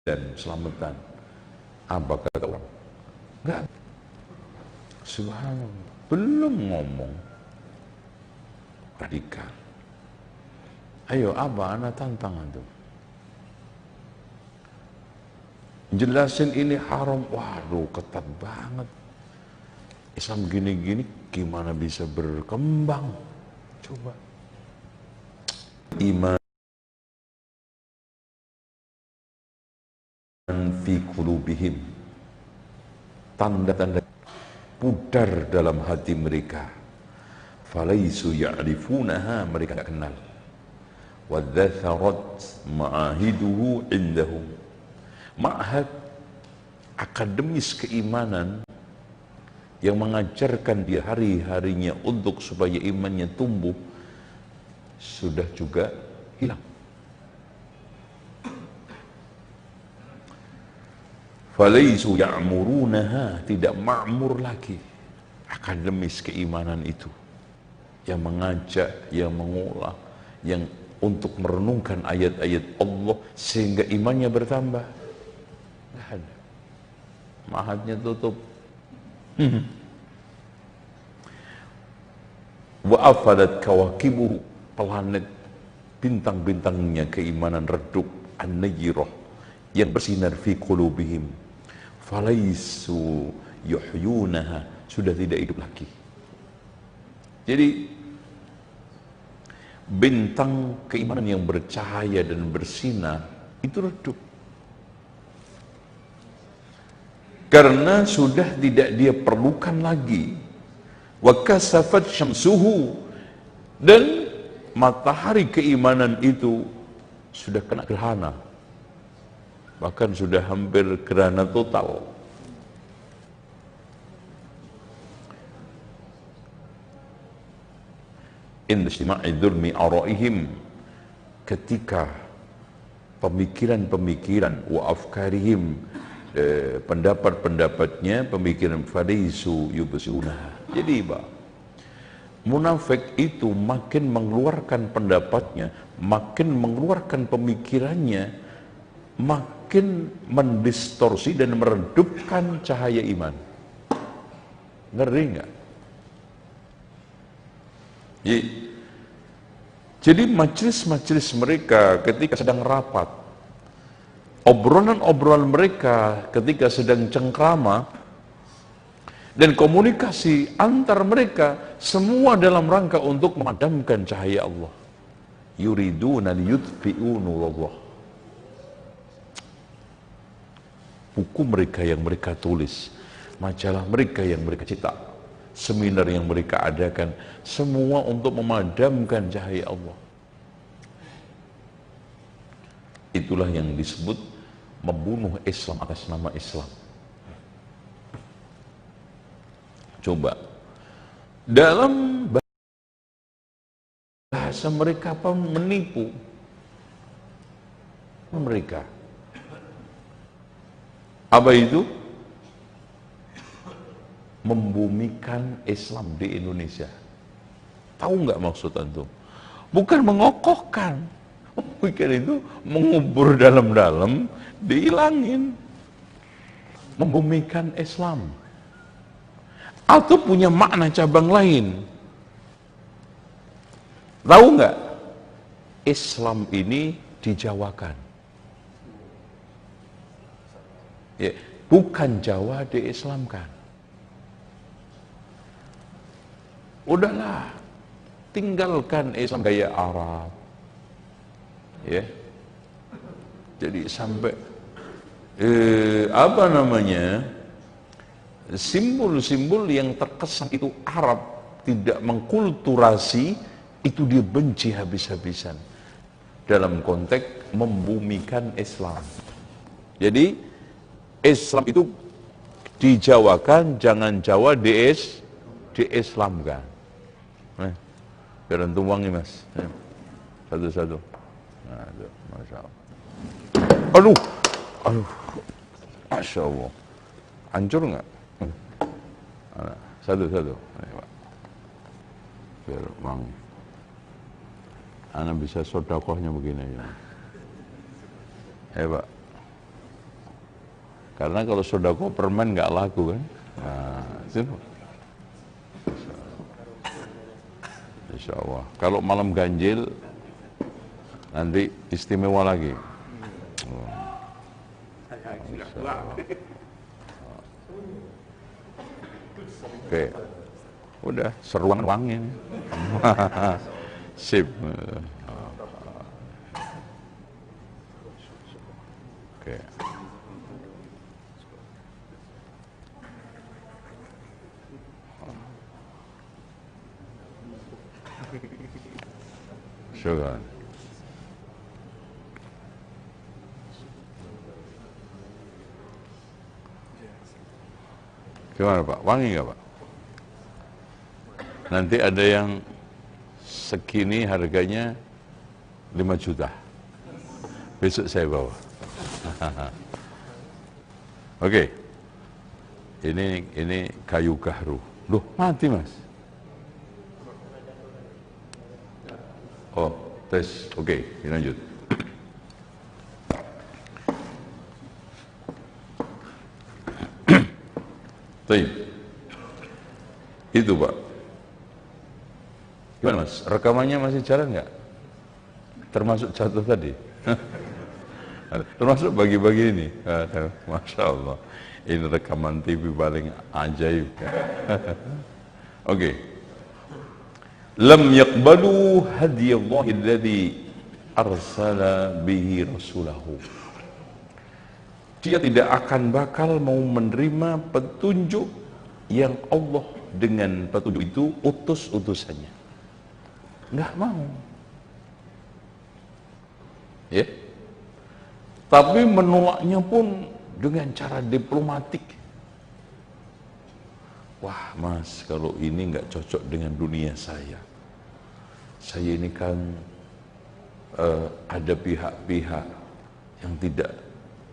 dan selamatan. Apa kata orang? Enggak. Subhanallah. Belum ngomong radikal. Ayo, apa anak tantang itu? Jelasin ini haram. Waduh, ketat banget. Islam gini-gini gimana bisa berkembang? Coba. Iman fi qulubihim. Tanda-tanda pudar dalam hati mereka. Falaisu ya'rifunaha, mereka tidak kenal. Wa dzatharat ma'ahiduhu indahum. Ma'had, akademis keimanan yang mengajarkan dia hari-harinya untuk supaya imannya tumbuh, sudah juga hilang. Falaisu ya'murunaha, tidak ma'mur lagi. Akademis keimanan itu yang mengajak, yang mengolah, yang untuk merenungkan ayat-ayat Allah sehingga imannya bertambah. Tidak ada. Ma'hadnya tutup. Wa afadat kawakibuhu, planet bintang-bintangnya keimanan redup, an-nayyirah, yang bersinar fi qulubihim. Falaisu yuhyunaha, sudah tidak hidup lagi. Jadi bintang keimanan yang bercahaya dan bersinar itu redup. Karena sudah tidak dia perlukan lagi. Wa kasafat syamsuhu, dan matahari keimanan itu sudah kena gerhana. Bahkan sudah hampir gerhana total. Indisma'i dzulmi araihim, ketika pemikiran-pemikiran wa afkarihim, pendapat-pendapatnya, pemikiran fadaisu yubsiruna. Jadi munafik itu makin mengeluarkan pendapatnya, makin mengeluarkan pemikirannya, makin mendistorsi dan meredupkan cahaya iman. Ngeri nggak? Jadi majelis-majelis mereka ketika sedang rapat, obrolan-obrolan mereka ketika sedang cengkrama, dan komunikasi antar mereka semua dalam rangka untuk memadamkan cahaya Allah. Yuriduna liyutfi'u nurallah. Buku mereka yang mereka tulis, majalah mereka yang mereka cetak, seminar yang mereka adakan, semua untuk memadamkan cahaya Allah. Itulah yang disebut membunuh Islam atas nama Islam. Coba, dalam bahasa mereka apa, menipu mereka. Apa itu? Membumikan Islam di Indonesia. Tahu nggak maksud antum? Bukan mengokohkan. Membumikan itu mengubur dalam-dalam, dihilangin. Membumikan Islam. Atau punya makna cabang lain. Tahu nggak? Islam ini dijawakan. Ya, bukan Jawa diislamkan. Udahlah, tinggalkan Islam gaya Arab. Ya. Jadi sampai apa namanya? Simbol-simbol yang terkesan itu Arab, tidak mengkulturasi, itu dia benci habis-habisan dalam konteks membumikan Islam. Jadi Islam itu dijawakan, jangan Jawa diislamkan. Biar antum wangi mas. Satu-satu. Nah, itu, Masya Allah. Aduh, Masya Allah. Hancur nggak? Satu-satu. Biar wangi. Anak bisa sodakohnya begini aja. Pak. Karena kalau sodako permen nggak laku kan. Nah, itu. Insya Allah. Kalau malam ganjil nanti istimewa lagi. Oke, udah seruan wangi. Sip. Oke. Syukran. Gimana Pak? Wangi nggak Pak? Nanti ada yang segini harganya 5 juta. Besok saya bawa. Oke. Ini kayu gahru. Loh, mati Mas. Oh, tes. Oke, lanjut. Baik. Itu Pak. Gimana Mas? Rekamannya masih jalan nggak? Termasuk jatuh tadi? Termasuk bagi-bagi ini? Masya Allah. Ini rekaman TV paling ajaib. Oke. Lam yaqbalu hadiyallahi alladhi arsala bihi rasulahu. Dia tidak akan bakal mau menerima petunjuk yang Allah dengan petunjuk itu utus-utusannya. Nggak mau. Ya. Tapi menolaknya pun dengan cara diplomatik. Wah Mas, kalau ini nggak cocok dengan dunia saya. Saya ini kan ada pihak-pihak yang tidak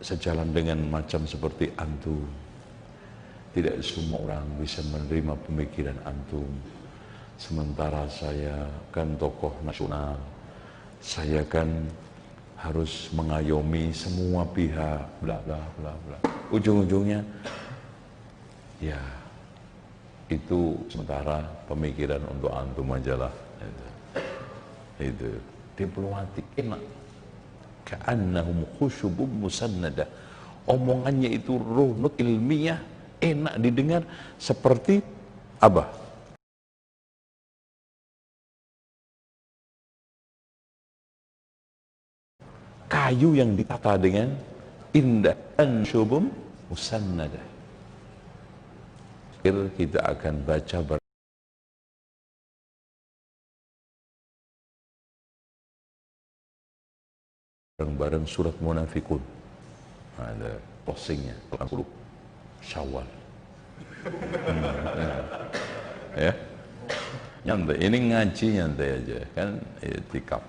sejalan dengan macam seperti antum. Tidak semua orang bisa menerima pemikiran antum. Sementara saya kan tokoh nasional. Saya kan harus mengayomi semua pihak, bla bla bla bla. Ujung-ujungnya, ya itu sementara pemikiran untuk antum aja lah. Itu diplomatik enak. Ka'annahum khusyubun musannadah. Omongannya itu runut ilmiah, enak didengar seperti apa? Kayu yang ditata dengan indah dan syubum musannadah. Kita akan baca bareng-bareng surat Munafikun. Ada postingnya 80 Syawal. Ya. Nyantai, ini ngaji nyantai aja kan, itikaf.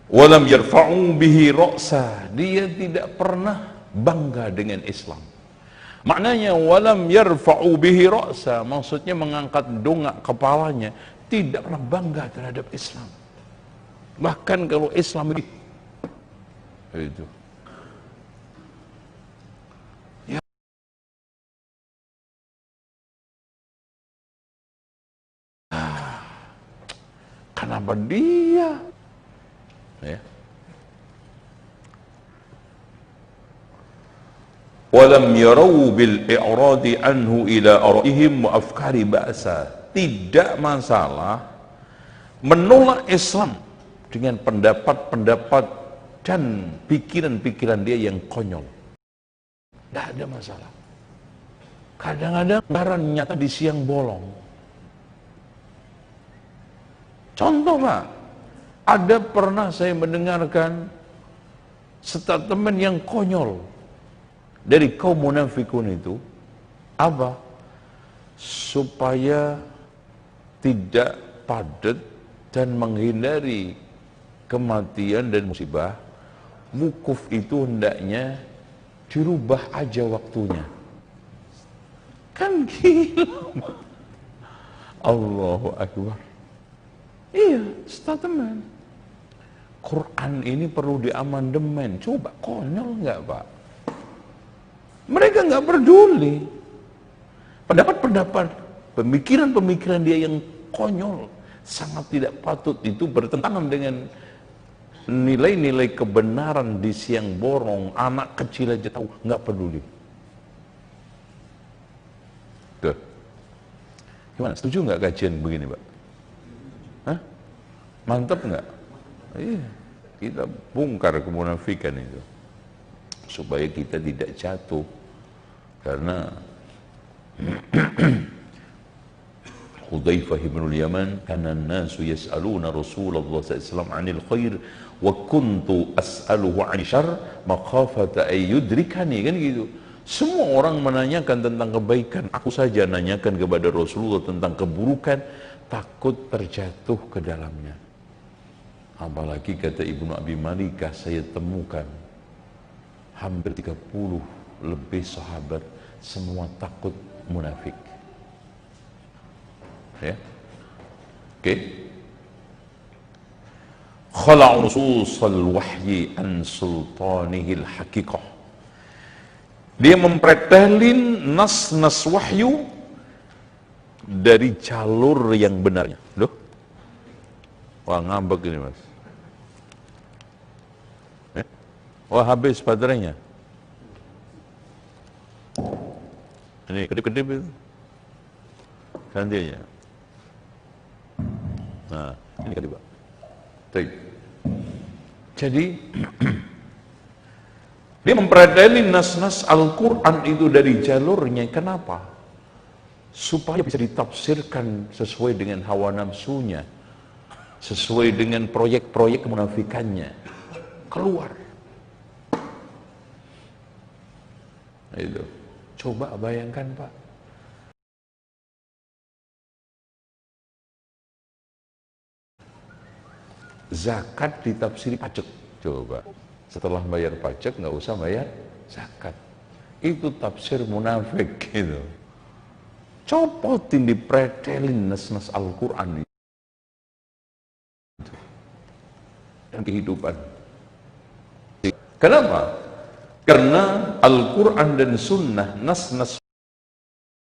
Walam yarfa'u bihi ra'sa. Dia tidak pernah bangga dengan Islam. Maknanya walam yarfa'u bihi ra'sa, maksudnya mengangkat dongak kepalanya, tidak pernah bangga terhadap Islam. Bahkan kalau Islam itu ya, kenapa dia ya? Walam yarau bil i'radi anhu ila ara'ihim wa afkari ba'sa. Tidak masalah menolak Islam dengan pendapat-pendapat dan pikiran-pikiran dia yang konyol. Tidak ada masalah. Kadang-kadang kebenaran nyata di siang bolong. Contoh Pak, ada pernah saya mendengarkan statement yang konyol dari kaum munafikun itu, apa? Supaya tidak padat dan menghindari kematian dan musibah, wukuf itu hendaknya dirubah aja waktunya. Kan gila. Allahu Akbar. Iya, statement. Quran ini perlu diamandemen. Coba konyol nggak Pak? Mereka nggak peduli. Pendapat-pendapat, pemikiran-pemikiran dia yang konyol, sangat tidak patut, itu bertentangan dengan nilai-nilai kebenaran di siang borong. Anak kecil aja tahu, nggak peduli. Tuh. Gimana? Setuju nggak kajian begini, Pak? Hah? Mantap nggak? Iya, kita bongkar kemunafikan itu supaya kita tidak jatuh. Karena Hudzaifah bin Yaman, kana an-nasu yas'aluna Rasulullah sallallahu alaihi wasallam 'anil khair wa kuntu as'aluhu 'an syarr makhafata ay yudrikani, kan gitu. Semua orang menanyakan tentang kebaikan, aku saja nanyakan kepada Rasulullah tentang keburukan, takut terjatuh ke dalamnya. Apalagi kata Ibnu Abi Malikah, saya temukan hampir 30 lebih sahabat semua takut munafik. Ya. Oke. Khala' nususul wahyi an sultanihil haqiqah. Dia mempretelin nas-nas wahyu dari jalur yang benarnya. Loh? Wah, ngambek ini, Mas. Wah, habis baterainya. Ini kedip-kedip itu. Ganti aja. Nah, ini kedip, Pak. Jadi, dia mempredeli nas-nas Al-Quran itu dari jalurnya. Kenapa? Supaya bisa ditafsirkan sesuai dengan hawa nafsunya, sesuai dengan proyek-proyek kemunafikannya. Keluar. Itu. Coba bayangkan, Pak. Zakat ditafsiri pajak. Coba. Setelah bayar pajak nggak usah bayar zakat. Itu tafsir munafik gitu. Copotin, dipretelin nas-nas Al-Quran itu. Dan kehidupan. Kenapa? Karena Al-Quran dan Sunnah, nas-nas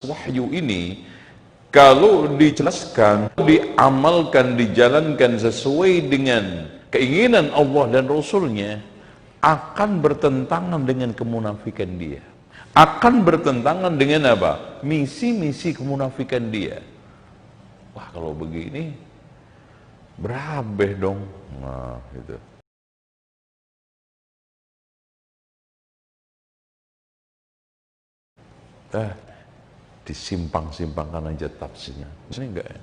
wahyu ini, kalau dijelaskan, diamalkan, dijalankan sesuai dengan keinginan Allah dan Rasulnya, akan bertentangan dengan kemunafikan dia. Akan bertentangan dengan apa? Misi-misi kemunafikan dia. Wah, kalau begini, berabe dong. Nah, gitu. Disimpang-simpangkan aja tafsirnya. Ini enggak ya?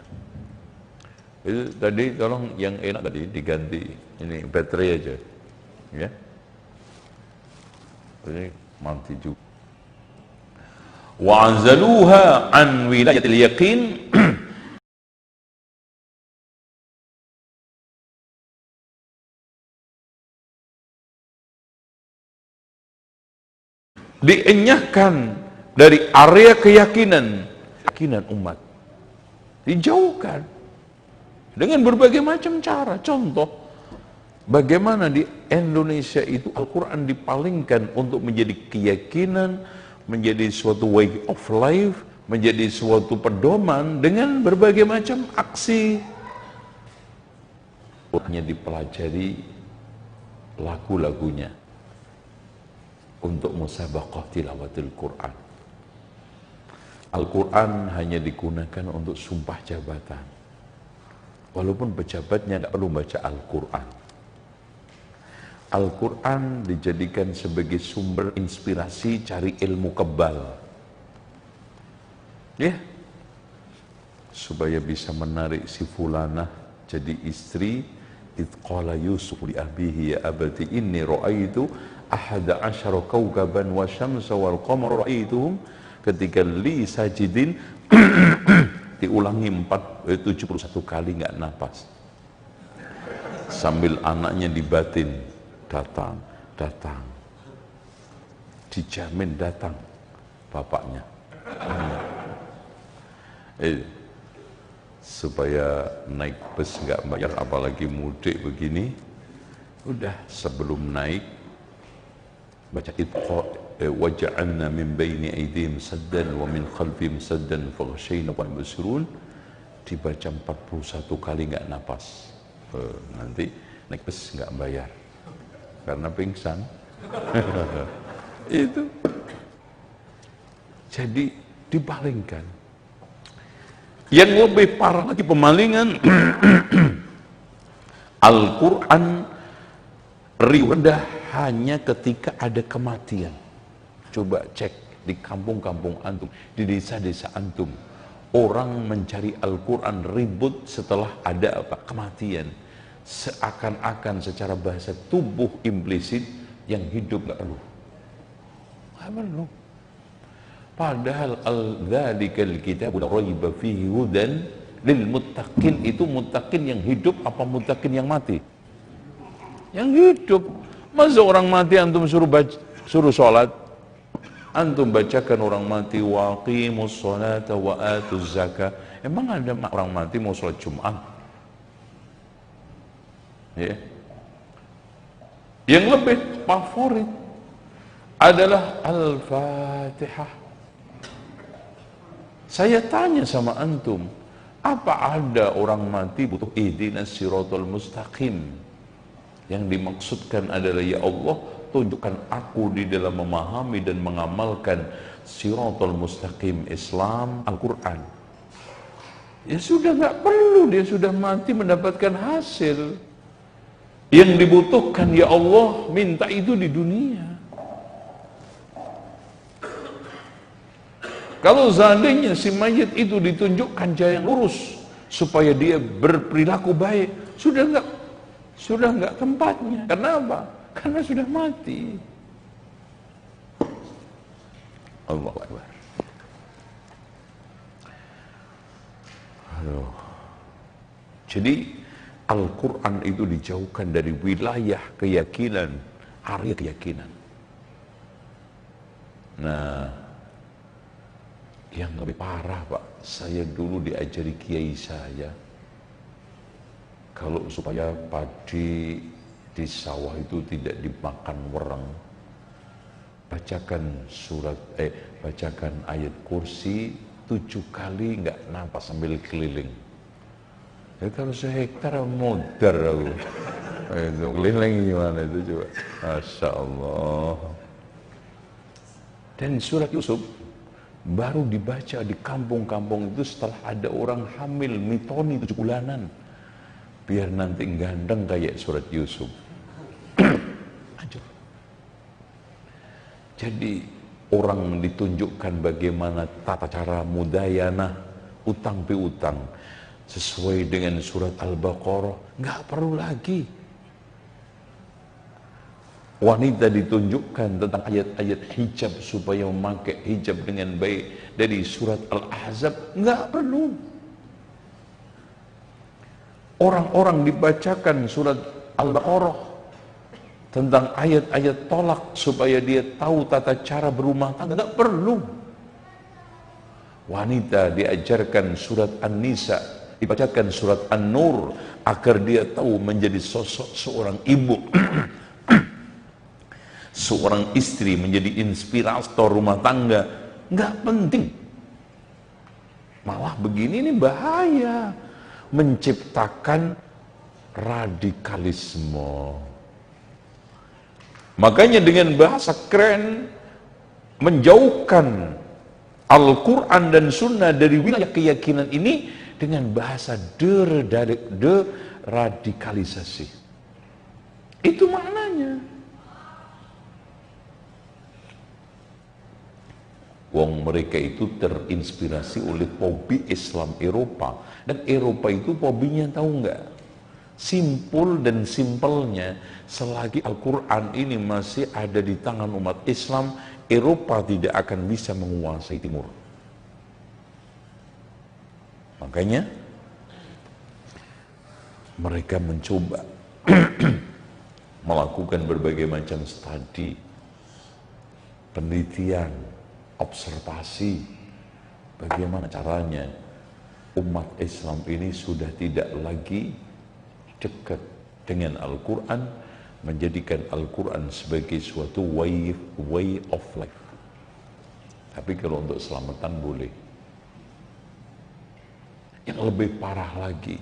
Itu tadi tolong yang enak tadi diganti ini baterai aja. Ya. Ini mati juga. Wa anzaluha an wilayatil yaqin. Dienyahkan dari area keyakinan umat, dijauhkan dengan berbagai macam cara. Contoh, bagaimana di Indonesia itu Al-Quran dipalingkan untuk menjadi keyakinan, menjadi suatu way of life, menjadi suatu pedoman dengan berbagai macam aksi. Hanya dipelajari lagu-lagunya untuk musabaqah tilawatil Quran. Al-Quran hanya digunakan untuk sumpah jabatan. Walaupun pejabatnya tidak perlu baca Al-Quran. Al-Quran dijadikan sebagai sumber inspirasi cari ilmu kebal. Ya, supaya bisa menarik si fulanah jadi istri. Idh qala Yusuf li abihi ya abati inni ra'aitu ahada asyara kawkaban wa syamsa wal qamara ra'aituhum. Ketika li sajidin diulangi 71 kali nggak napas, sambil anaknya dibatin, datang dijamin datang bapaknya. Supaya naik bus nggak bayar, apalagi mudik begini, udah sebelum naik baca waja'alna min baini aydihim saddan wa min khalfihim saddan faghshaynahum wa yubsirun, dibaca 41 kali nggak napas. Nanti naik bus nggak bayar karena pingsan. Itu jadi dipalingkan. Yang lebih parah lagi pemalingan, Al-Quran rendah hanya ketika ada kematian. Coba cek di kampung-kampung antum, di desa-desa antum, orang mencari Al-Quran ribut setelah ada apa? Kematian. Seakan-akan secara bahasa tubuh implisit yang hidup gak perlu. Gak perlu. Padahal al-dzalikal kitab la raiba fihi hudan lil muttaqin, itu muttaqin yang hidup apa muttaqin yang mati? Yang hidup. Masa orang mati antum suruh sholat? Antum bacakan orang mati wa aqimus sholata wa atuz zakah. Emang ada orang mati mau sholat Jumat? Ya. Yang lebih favorit adalah Al-Fatihah. Saya tanya sama antum, apa ada orang mati butuh ihdinas siratal mustaqim? Yang dimaksudkan adalah, ya Allah, tunjukkan aku di dalam memahami dan mengamalkan siratal mustaqim, Islam, Al-Quran. Ya sudah, nggak perlu, dia sudah mati mendapatkan hasil. Yang dibutuhkan, ya Allah, minta itu di dunia. Kalau seandainya si mayit itu ditunjukkan jalan lurus supaya dia berperilaku baik, sudah nggak tempatnya. Kenapa? Karena sudah mati. Allahu Akbar. Aduh. Jadi Al-Quran itu dijauhkan dari wilayah keyakinan, area keyakinan. Nah, yang lebih parah Pak, saya dulu diajari kiai saya, kalau supaya padi di sawah itu tidak dimakan wereng, bacakan ayat kursi 7 kali nggak napas sambil keliling. Ya kalau sehektar modar aku. Itu keliling gimana itu coba. Masya Allah. Dan surat Yusuf baru dibaca di kampung-kampung itu setelah ada orang hamil mitoni 7 bulanan, biar nanti gandeng kayak surat Yusuf. Jadi orang ditunjukkan bagaimana tata cara mudayanah utang piutang sesuai dengan surat Al-Baqarah. Nggak perlu lagi wanita ditunjukkan tentang ayat-ayat hijab supaya memakai hijab dengan baik dari surat Al-Ahzab. Nggak perlu. Orang-orang dibacakan surat Al-Baqarah tentang ayat-ayat tolak supaya dia tahu tata cara berumah tangga. Nggak perlu. Wanita diajarkan surat An-Nisa, dibacakan surat An-Nur agar dia tahu menjadi sosok seorang ibu. Seorang istri menjadi inspirator rumah tangga. Nggak penting. Malah begini ini bahaya, menciptakan radikalisme. Makanya dengan bahasa keren menjauhkan Al-Quran dan Sunnah dari wilayah keyakinan ini dengan bahasa deradikalisasi. Itu maknanya. Wong mereka itu terinspirasi oleh hobi Islam Eropa, dan Eropa itu hobinya tahu nggak? Simpul dan simpelnya, selagi Al-Quran ini masih ada di tangan umat Islam, Eropa tidak akan bisa menguasai Timur. Makanya mereka mencoba melakukan berbagai macam studi, penelitian, observasi bagaimana caranya umat Islam ini sudah tidak lagi dekat dengan Al-Quran, menjadikan Al-Quran sebagai suatu way of life. Tapi kalau untuk selamatan boleh. Yang lebih parah lagi,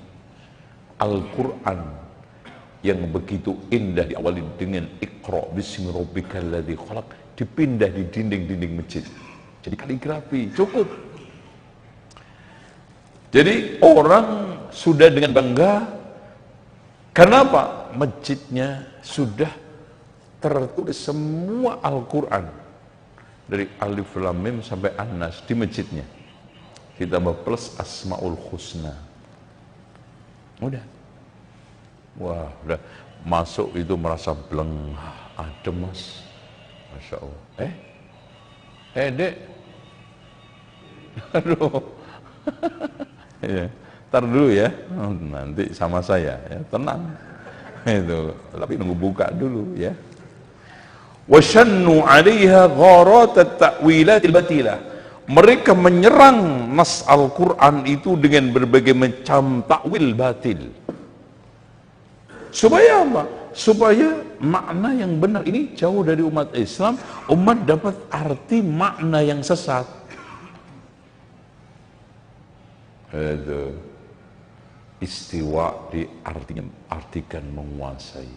Al-Quran yang begitu indah diawali dengan Iqra bismi rabbikal ladzi khalaq dipindah di dinding-dinding masjid. Jadi kaligrafi, cukup. Jadi orang sudah dengan bangga, kenapa? Masjidnya sudah tertulis semua Al-Quran dari Alif Lam Mim sampai An-Nas di masjidnya, ditambah plus Asmaul Husna. Udah, wah, udah masuk itu merasa bleng, adem mas, masya Allah. Dek, aduh, ya, ntar dulu ya, nanti sama saya, ya, tenang. Itu, tapi nunggu buka dulu ya. Washannu 'alaiha gharatat ta'wilatil batilah. Mereka menyerang nas Al-Qur'an itu dengan berbagai macam takwil batil. Supaya apa? Supaya makna yang benar ini jauh dari umat Islam, umat dapat arti makna yang sesat. Itu istiwa diartikan menguasai.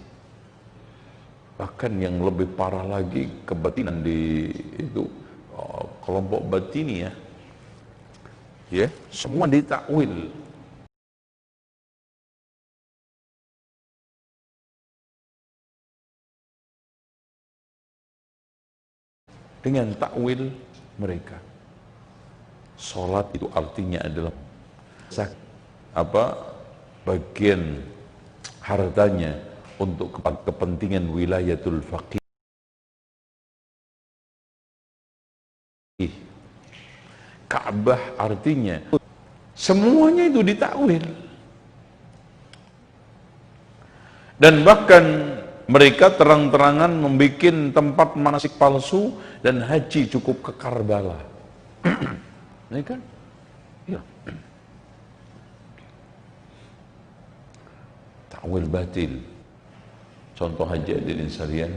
Bahkan yang lebih parah lagi, kebatinan di itu kelompok batini ya, semua ditakwil. Dengan takwil mereka, sholat itu artinya adalah bagian hartanya untuk kepentingan wilayatul faqih. Ka'bah artinya, semuanya itu ditakwil. Dan bahkan mereka terang-terangan membuat tempat manasik palsu dan haji cukup ke Karbala. Ini kan? Ya. Takwil batil. Contoh haji hadirin sekalian.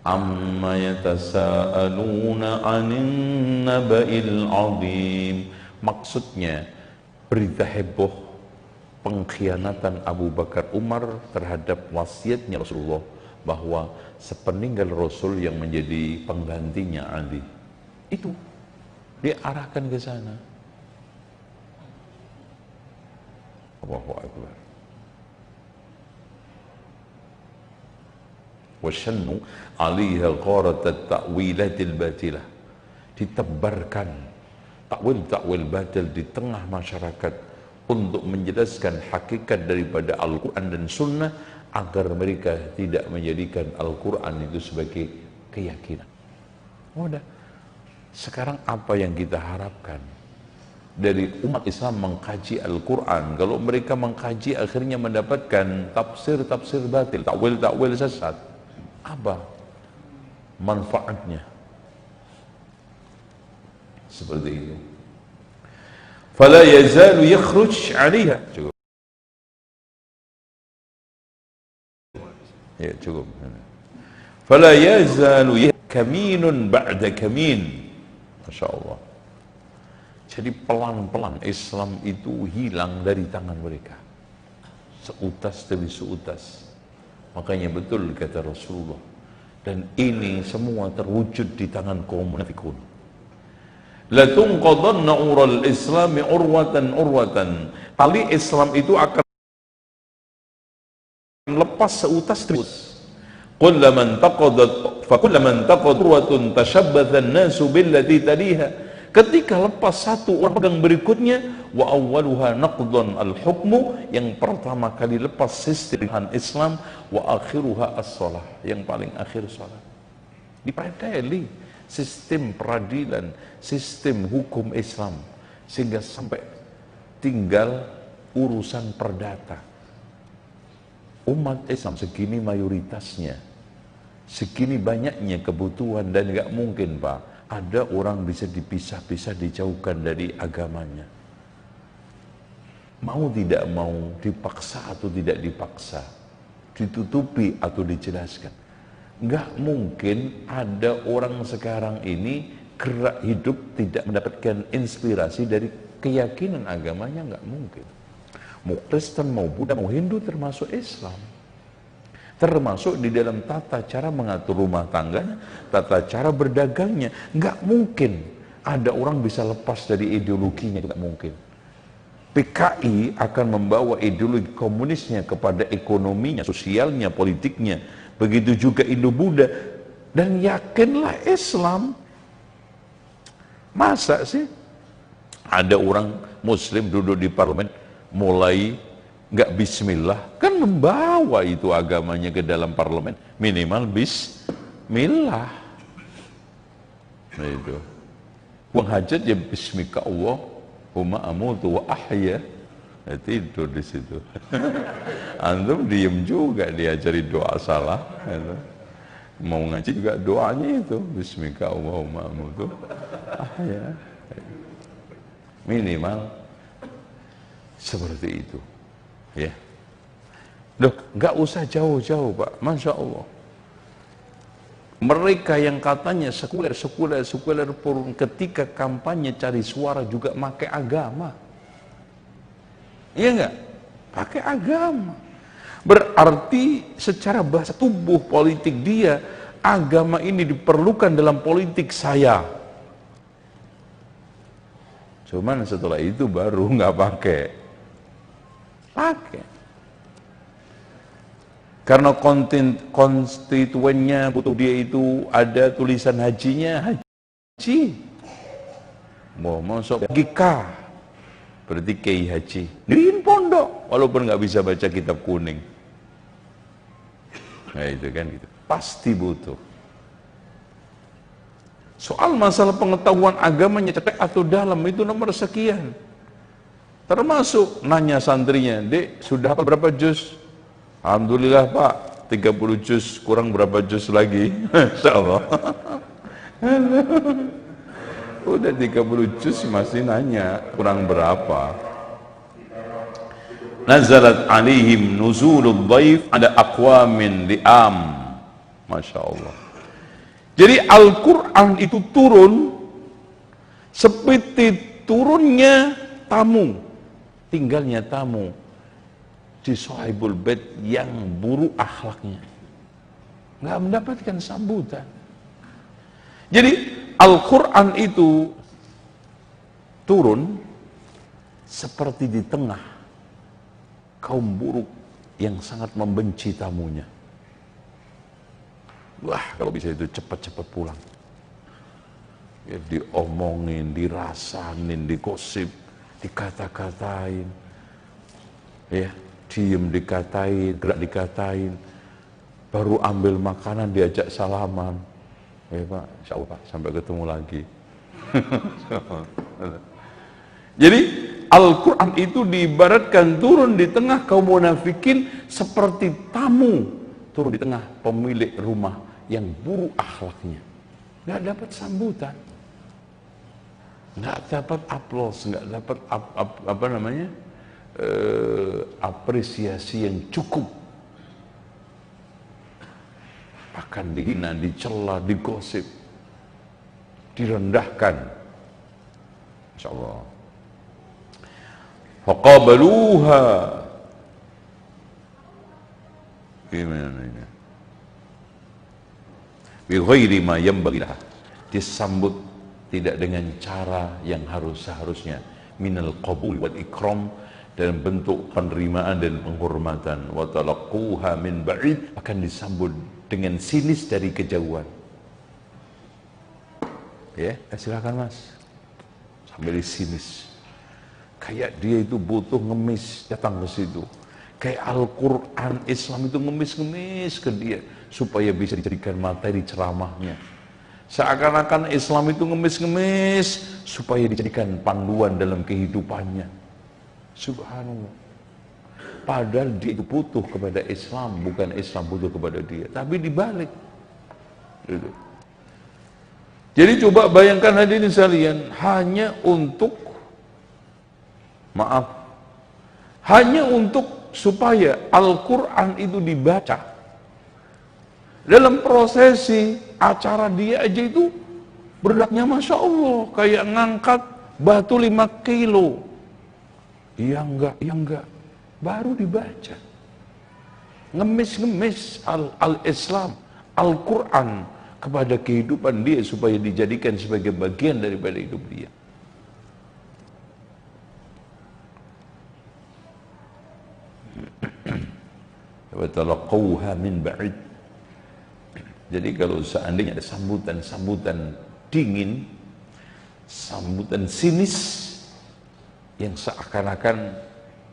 Amma yatasaaluna 'anin naba'il 'azim. Maksudnya berita heboh pengkhianatan Abu Bakar Umar terhadap wasiatnya Rasulullah, bahwa sepeninggal Rasul yang menjadi penggantinya Ali, itu diarahkan ke sana. Allahu Akbar. Washannu 'alaiha gharatat ta'wilatil batilah. Ditebarkan takwil batil di tengah masyarakat untuk menjelaskan hakikat daripada Al-Quran dan Sunnah, agar mereka tidak menjadikan Al-Quran itu sebagai keyakinan. Udah. Sekarang apa yang kita harapkan dari umat Islam mengkaji Al-Quran? Kalau mereka mengkaji akhirnya mendapatkan tafsir batil, takwil sesat, apa manfaatnya? Seperti itu. Fala yazalu yakhruj 'alaiha. Cukup. Ya, cukup. Fala yazalu kaminun ba'da kamin. Masya Allah. Jadi pelan-pelan Islam itu hilang dari tangan mereka, seutas demi seutas. Makanya betul kata Rasulullah, dan ini semua terwujud di tangan kaum munafikun. La tunqadanna ural islami urwatan. Tali Islam itu akan lepas seutas terus. Kullaman taqad urwatun tashabbatha an-nasu billati taliha. Ketika lepas satu orang pegang berikutnya, wa awwaluha naqdan al-hukmu, yang pertama kali lepas sistem Islam, wa akhiruha as-shalah, yang paling akhir salat. Dipredeli sistem peradilan, sistem hukum Islam, sehingga sampai tinggal urusan perdata. Umat Islam segini mayoritasnya, segini banyaknya kebutuhan, dan gak mungkin Pak ada orang bisa dipisah-pisah, dijauhkan dari agamanya. Mau tidak mau, dipaksa atau tidak dipaksa, ditutupi atau dijelaskan. Nggak mungkin ada orang sekarang ini gerak hidup tidak mendapatkan inspirasi dari keyakinan agamanya, nggak mungkin. Mau Kristen, mau Buddha, mau Hindu, termasuk Islam. Termasuk di dalam tata cara mengatur rumah tangganya, tata cara berdagangnya. Nggak mungkin ada orang bisa lepas dari ideologinya, nggak mungkin. PKI akan membawa ideologi komunisnya kepada ekonominya, sosialnya, politiknya. Begitu juga Indo-Buddha. Dan yakinlah Islam. Masa sih ada orang Muslim duduk di parlemen mulai nggak bismillah, kan membawa itu agamanya ke dalam parlemen, minimal bismillah. Nah itu uang hajat ya bismika Allahumma amutu wa ahya. Tidur di situ. Antum diem juga diajari doa salah. Mau ngaji juga doanya itu bismika Allahumma amutu ahya. Minimal seperti itu. Ya. Loh, nggak usah jauh-jauh, Pak. Masya Allah. Mereka yang katanya sekuler pun ketika kampanye cari suara juga pakai agama. Iya enggak? Pakai agama. Berarti secara bahasa tubuh politik dia, agama ini diperlukan dalam politik saya. Cuman setelah itu baru nggak pakai. Karena konstituennya butuh dia itu ada tulisan hajinya, haji. Mau masuk GK, berarti Kiai Haji. Diriin pondok, walaupun nggak bisa baca kitab kuning. Nah itu kan gitu. Pasti butuh. Soal masalah pengetahuan agamanya cetek atau dalam itu nomor sekian. Termasuk nanya santrinya, Dek, sudah berapa juz? Alhamdulillah Pak, 30 juz, kurang berapa juz lagi? Insya Allah. Udah 30 juz masih nanya, kurang berapa? Nazalat alaihim nuzulul dhaif ada aqwamin li'am. Masya Allah. Jadi Al-Quran itu turun seperti turunnya tamu, tinggalnya tamu di Sahibul Bait yang buruk akhlaknya, nggak mendapatkan sambutan. Jadi Al-Quran itu turun seperti di tengah kaum buruk yang sangat membenci tamunya. Wah, kalau bisa itu cepat-cepat pulang. Ya, diomongin, dirasanin, digosip, dikata-katain. Ya, diem dikatain, gerak dikatain. Baru ambil makanan diajak salaman. Ya Pak, insya Allah Pak, sampai ketemu lagi. Jadi Al-Quran itu diibaratkan turun di tengah kaum munafikin seperti tamu turun di tengah pemilik rumah yang buruk akhlaknya. Nggak dapat sambutan, nggak dapat aplaus, nggak dapat apresiasi yang cukup. Akan dihina, dicela, digosip, direndahkan. Insyaallah. Faqabaluha. Gimana ini? Bi ghairi ma yanbaghi laha. Disambut tidak dengan cara yang seharusnya. Minal qabul wal ikram, dalam bentuk penerimaan dan penghormatan. Wa talaqquha min ba'id, akan disambut dengan sinis dari kejauhan. Ya, silakan Mas. Sambil sinis. Kayak dia itu butuh ngemis datang ke situ. Kayak Al-Quran Islam itu ngemis-ngemis ke dia supaya bisa dijadikan materi ceramahnya. Seakan-akan Islam itu ngemis-ngemis supaya dijadikan panduan dalam kehidupannya. Subhanallah. Padahal dia itu butuh kepada Islam, bukan Islam butuh kepada dia. Tapi dibalik. Gitu. Jadi coba bayangkan hadirin sekalian, hanya untuk supaya Al-Quran itu dibaca. Dalam prosesi acara dia aja itu beratnya Masya Allah, kayak ngangkat batu 5 kilo. Iya enggak, baru dibaca. Ngemis al-Islam, Al-Quran kepada kehidupan dia supaya dijadikan sebagai bagian daripada hidup dia. Watalaqawha min ba'id. Jadi kalau seandainya ada sambutan dingin, sambutan sinis yang seakan-akan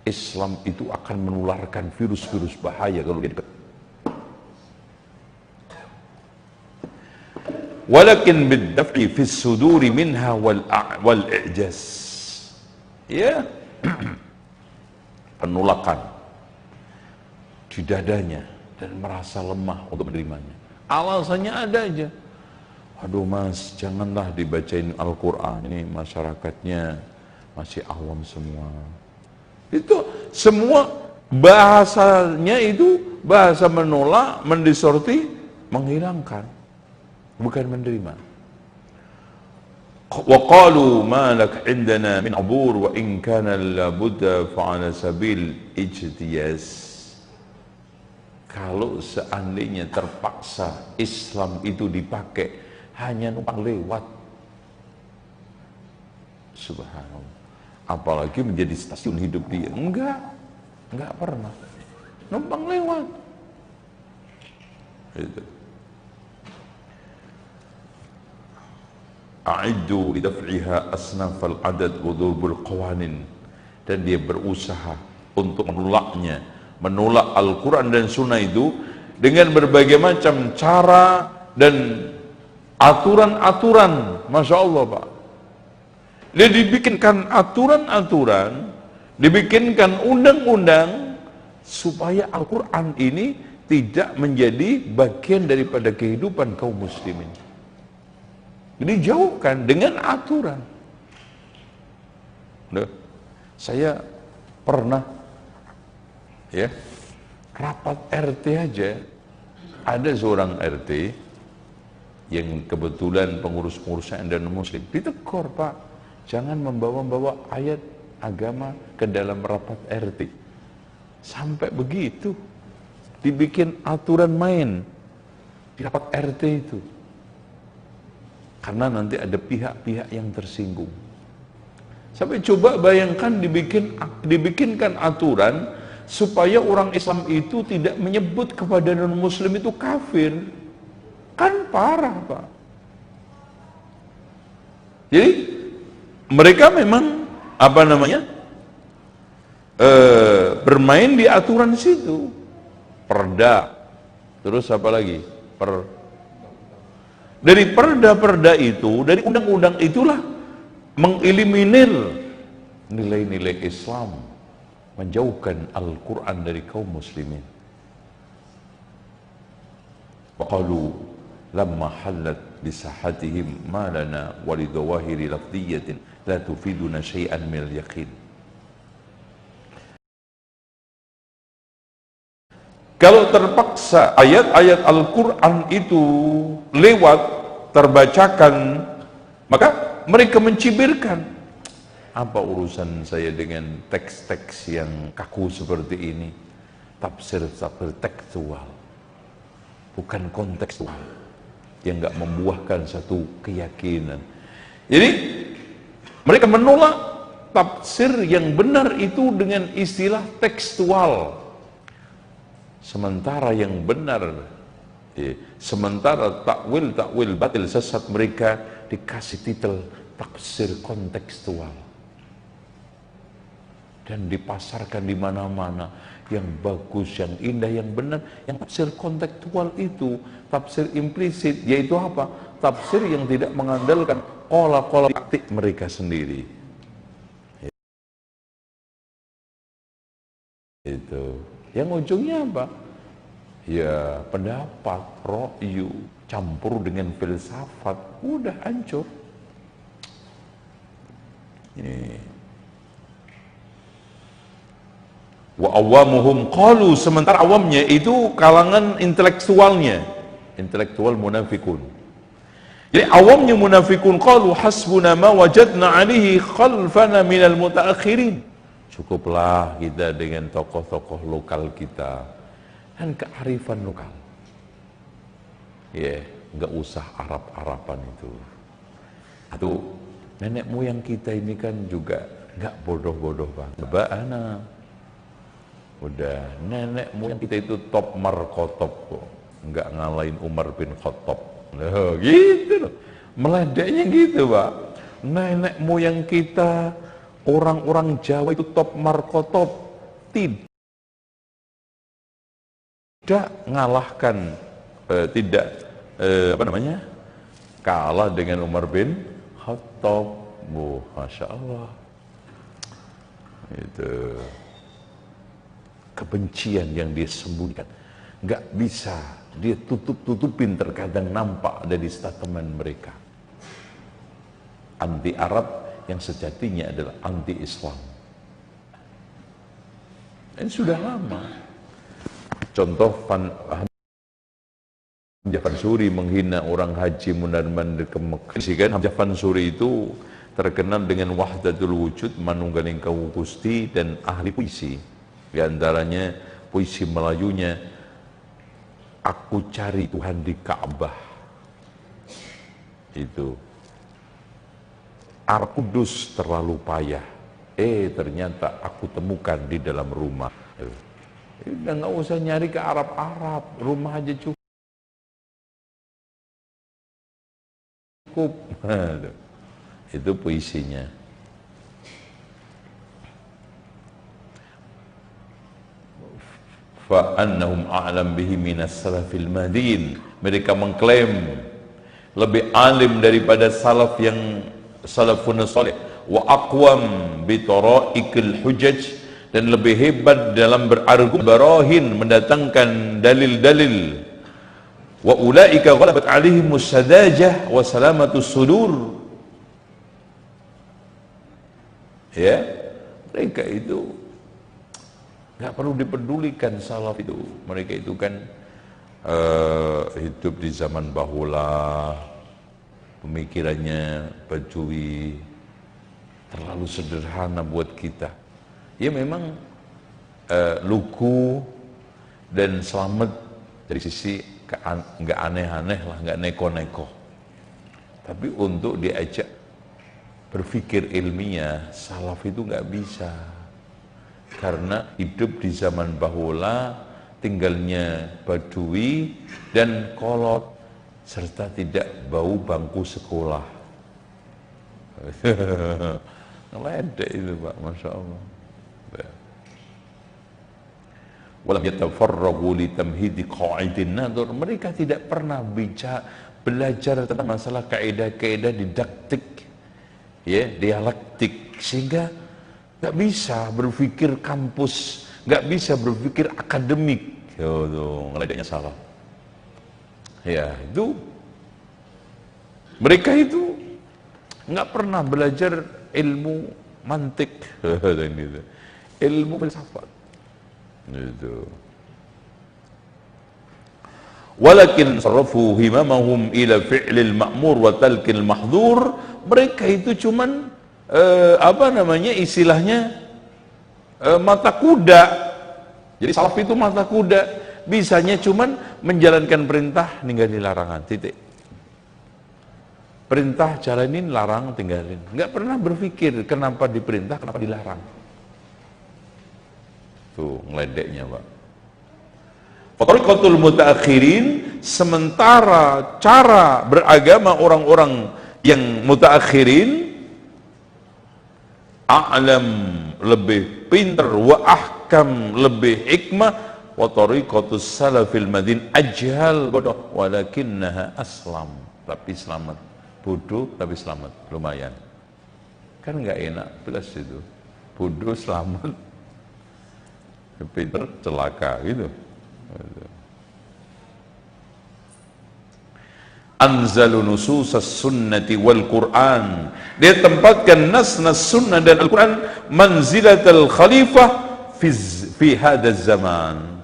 Islam itu akan menularkan virus-virus bahaya kalau dia dekat. Walakin bid-daf'i fis suduri minha wal i'jaz. Ya. Penolakan di dadanya dan merasa lemah untuk menerimanya. Alasannya ada aja. Aduh mas, janganlah dibacain Al-Quran, ini masyarakatnya masih awam semua. Itu semua bahasanya itu bahasa menolak, mendistorti, menghilangkan, bukan menerima. Wa qalu ma lak indana min abur wa in kana la budda fa ala sabil ijtiyaz. Kalau seandainya terpaksa Islam itu dipakai hanya numpang lewat, subhanallah, apalagi menjadi stasiun hidup dia. Enggak pernah numpang lewat itu. A'iddu lidaf'iha asnafal adad udhubul qawanin. Dan dia berusaha untuk menolak Al-Quran dan Sunnah itu dengan berbagai macam cara dan aturan-aturan. Masya Allah Pak, dia dibikinkan aturan-aturan, dibikinkan undang-undang supaya Al-Quran ini tidak menjadi bagian daripada kehidupan kaum muslimin. Dijauhkan dengan aturan. Saya pernah rapat RT aja, ada seorang RT yang kebetulan pengurus-pengurusnya dan muslim ditegur, Pak, jangan membawa-bawa ayat agama ke dalam rapat RT. Sampai begitu dibikin aturan main di rapat RT itu, karena nanti ada pihak-pihak yang tersinggung. Sampai coba bayangkan dibikinkan aturan supaya orang Islam itu tidak menyebut kepada non-muslim itu kafir. Kan parah Pak. Jadi mereka memang bermain di aturan situ. Perda, terus apa lagi? Dari perda-perda itu, dari undang-undang itulah mengeliminir nilai-nilai Islam, menjauhkan Al-Quran dari kaum muslimin. Waqalu lamma halat bisahatihim ma lana walidawahiri lafdiyatin la tufiduna syai'an minal yaqin. Kalau terpaksa ayat-ayat Al-Quran itu lewat, terbacakan, maka mereka mencibirkan, apa urusan saya dengan teks-teks yang kaku seperti ini? Tafsir tekstual, bukan kontekstual, yang nggak membuahkan satu keyakinan. Jadi mereka menolak tafsir yang benar itu dengan istilah tekstual. Sementara yang benar, sementara takwil batil sesat mereka dikasih titel tafsir kontekstual dan dipasarkan di mana-mana, yang bagus, yang indah, yang benar. Yang tafsir kontekstual itu tafsir implisit, yaitu apa? Tafsir yang tidak mengandalkan qala praktik mereka sendiri. Itu yang ujungnya apa? Ya pendapat, ro'yu, campur dengan filsafat, udah hancur. Ini Wa awamuhum qalu, sementara awamnya itu kalangan intelektualnya, intelektual munafikun. Jadi awamnya munafikun qalu hasbuna ma wajadna alaihi khalfana minal mutaakhirin. Cukuplah kita dengan tokoh-tokoh lokal kita dan kearifan lokal. Nggak usah Arab-Araban itu. Atau nenek moyang kita ini kan juga nggak bodoh-bodoh banget. Ba'ana. Udah, nenek moyang kita itu top markotop kok, nggak ngalahin Umar bin Khattab. Loh, gitu loh, meledeknya gitu Pak. Nenek moyang kita, orang-orang Jawa itu top markotop, tidak ngalahkan, kalah dengan Umar bin Khattab. Masya Allah, itu kebencian yang dia sembunyikan, nggak bisa dia tutup-tutupin, terkadang nampak dari statement mereka. Anti Arab yang sejatinya adalah anti Islam. Ini sudah lama. Contoh Hamzah Fansuri menghina orang haji munarman ke Mekah. Kan Hamzah Fansuri itu terkenal dengan wahdatul wujud, manunggaling kawula Gusti, dan ahli puisi. Di antaranya puisi Melayunya, aku cari Tuhan di Ka'bah. Itu Ar-Qudus terlalu payah, ternyata aku temukan di dalam rumah. Udah nggak usah nyari ke Arab-Arab, rumah aja cukup. Itu puisinya. Fa'annahum a'lam bihi minas salafil madin. Mereka mengklaim lebih alim daripada salaf yang salafun salih, wa aqwam bi taraikil hujaj, dan lebih hebat dalam berargumen, barahin, mendatangkan dalil-dalil. Wa ulaika ghalabat alaihimus sadajah wa salamatus sudur. Ya, mereka itu nggak perlu dipedulikan salaf itu. Mereka itu kan hidup di zaman bahula, pemikirannya Badui, terlalu sederhana buat kita. Ya memang lugu dan selamat dari sisi nggak aneh-aneh lah, nggak neko-neko. Tapi untuk diajak berpikir ilmiah, salaf itu nggak bisa. Karena hidup di zaman bahula, tinggalnya Badui dan kolot, serta tidak bau bangku sekolah. Ngeledek itu Pak, Masya Allah. Walam yatafarragu li tamhidi qa'idin nadur. Mereka tidak pernah belajar tentang masalah kaidah-kaidah didaktik, ya, dialektik, sehingga nggak bisa berpikir kampus, nggak bisa berpikir akademik. Ngeledeknya salah. Ya, itu mereka itu nggak pernah belajar ilmu mantik, ilmu filsafat. Itu. Walakin sarrafu himamahum ila fi'lil ma'mur wa talqil mahdhur. Mereka itu cuman istilahnya mata kuda. Jadi salaf itu mata kuda, bisanya cuman menjalankan perintah, ninggalin larangan, titik. Perintah jalanin, larang tinggalin. Nggak pernah berpikir kenapa diperintah, kenapa dilarang. Tuh ngeledeknya Pak. Fathariqatul mutaakhirin, sementara cara beragama orang-orang yang mutaakhirin, a'lam, lebih pintar, wa ahkam, lebih hikmah, wa tariqatus salafil madin ajhal, bodoh, walakinnaha aslam, tapi selamat. Bodoh tapi selamat, lumayan. Kan nggak enak plus itu. Bodoh selamat, pintar celaka gitu. Anzalu nususas sunnati wal Qur'an. Dia tempatkan nas-nas sunnah dan Al-Quran manzilatal khalifah fi fi hadaz zaman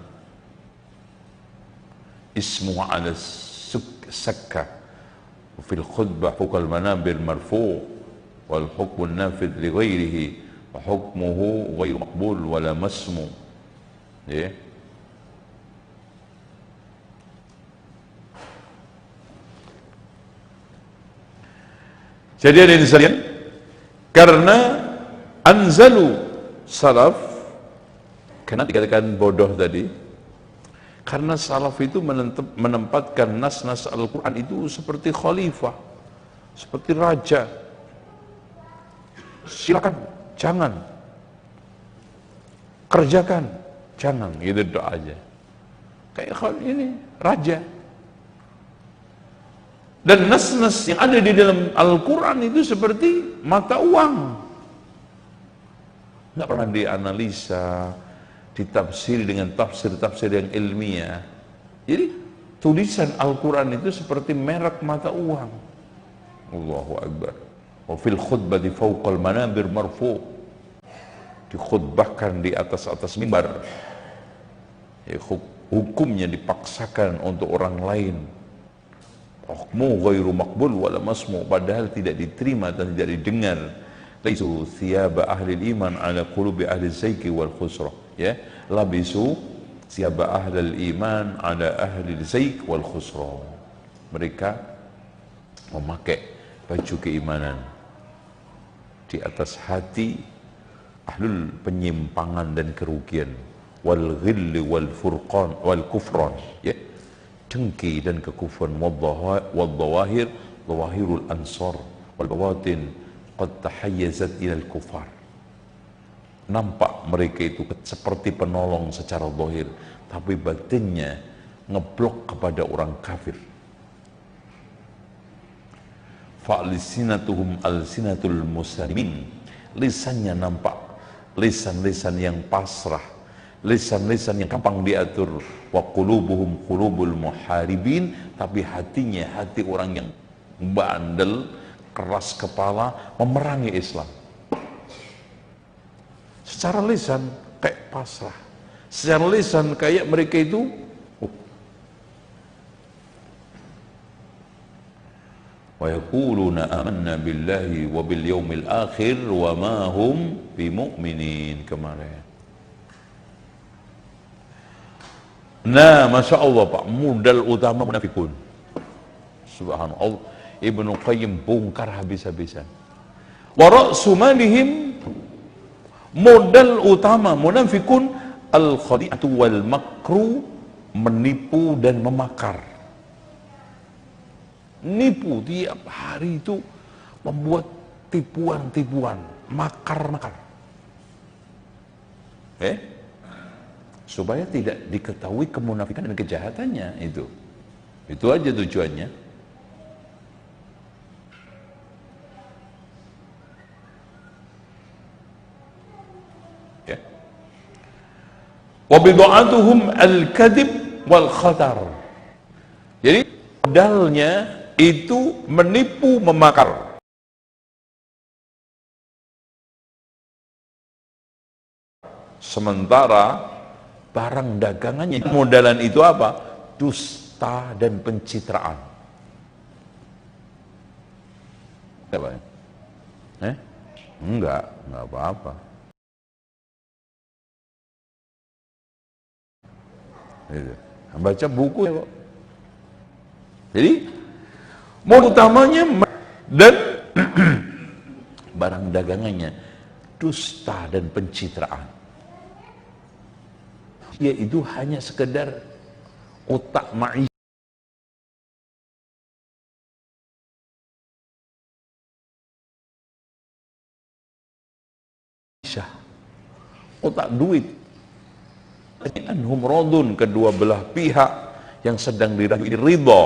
ismu ala sakka fil khutbah fawqa al-manabir marfu' wal hukmu an-nafidh li ghairihi wa hukmuhu ghairu maqbul wala masmu. Ya. Jadi ada yang sekalian, karena anzalu salaf, karena dikatakan bodoh tadi, karena salaf itu menempatkan nas-nas Al-Quran itu seperti khalifah, seperti raja. Silakan, jangan. Kerjakan, jangan. Gitu doa aja. Kayak ini, raja. Dan nas-nas yang ada di dalam Al-Quran itu seperti mata uang. Nggak pernah dianalisa, ditafsiri dengan tafsir-tafsir yang ilmiah. Jadi tulisan Al-Quran itu seperti merek mata uang. Allahu Akbar. Wa fil khutbati fawqal manabir marfu'. Dikhutbahkan di atas mimbar. Ya, hukumnya dipaksakan untuk orang lain. Hukmu ghairu maqbul wala masmu, padahal tidak diterima dan tidak didengar. Laisu thiyaba ahli iman ala qulubi ahli zaiki wal khusrah. Ya, labisu thiyaba ahli iman ala ahli zaik wal khusrah. Mereka memakai baju keimanan di atas hati ahlul penyimpangan dan kerugian, wal ghilli wal furqan wal kufran. Ya, dengki dan kekufuran, wadh-dhawahir dhawahirul ansar wal bawatin qad tahayyazat ilal kufar. Nampak mereka itu seperti penolong secara zahir, tapi batinnya ngeblok kepada orang kafir. Fa'lisinatuhum alsinatul muslimin, lisannya nampak lisan-lisan yang pasrah, lisan-lisan yang gampang diatur. Wa qulubuhum qulubul muharibin, tapi hatinya hati orang yang bandel, keras kepala, memerangi Islam. Secara lisan kayak pasrah, secara lisan kayak mereka itu wa yaquluna amanna billahi wa bil yaumil akhir wa ma hum bimu'minin. Kemarin. Nah, Masya Allah Pak, modal utama munafikun. Subhanallah, Ibnu Qayyim bongkar habis-habisan. Wa ra'su malihim, modal utama munafikun al-khadi'atu wal makru, menipu dan memakar. Nipu tiap hari itu, membuat tipuan-tipuan, makar-makar. Supaya tidak diketahui kemunafikan dan kejahatannya itu. Itu aja tujuannya. Ya. Wa bid'atuhum al-kadhib wal khatar. Jadi modalnya itu menipu, memakar. Sementara barang dagangannya, modalan itu apa? Dusta dan pencitraan. Apa? Enggak apa-apa. Baca buku ya kok. Jadi modal utamanya dan barang dagangannya dusta dan pencitraan. Yaitu hanya sekedar otak ma'isyah, otak duit. Anhum radun, kedua belah pihak yang sedang dirahi ridha,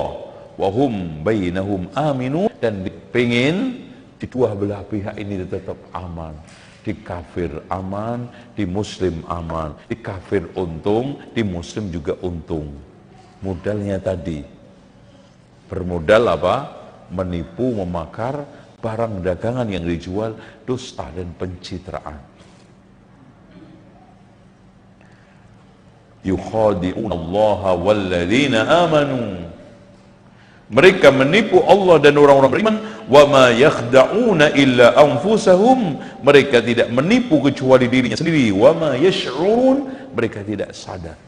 wahum bainahum aminu, dan dipingin di dua belah pihak ini tetap aman. Di kafir aman, di muslim aman. Di kafir untung, di muslim juga untung. Modalnya tadi bermodal apa? Menipu, memakar, barang dagangan yang dijual dusta dan pencitraan. yukhadi'una Allah walladzina amanu. Mereka menipu Allah dan orang-orang beriman. Wa ma yakhda'una illa anfusahum. Mereka tidak menipu kecuali dirinya sendiri. Wa ma yash'urun. Mereka tidak sadar.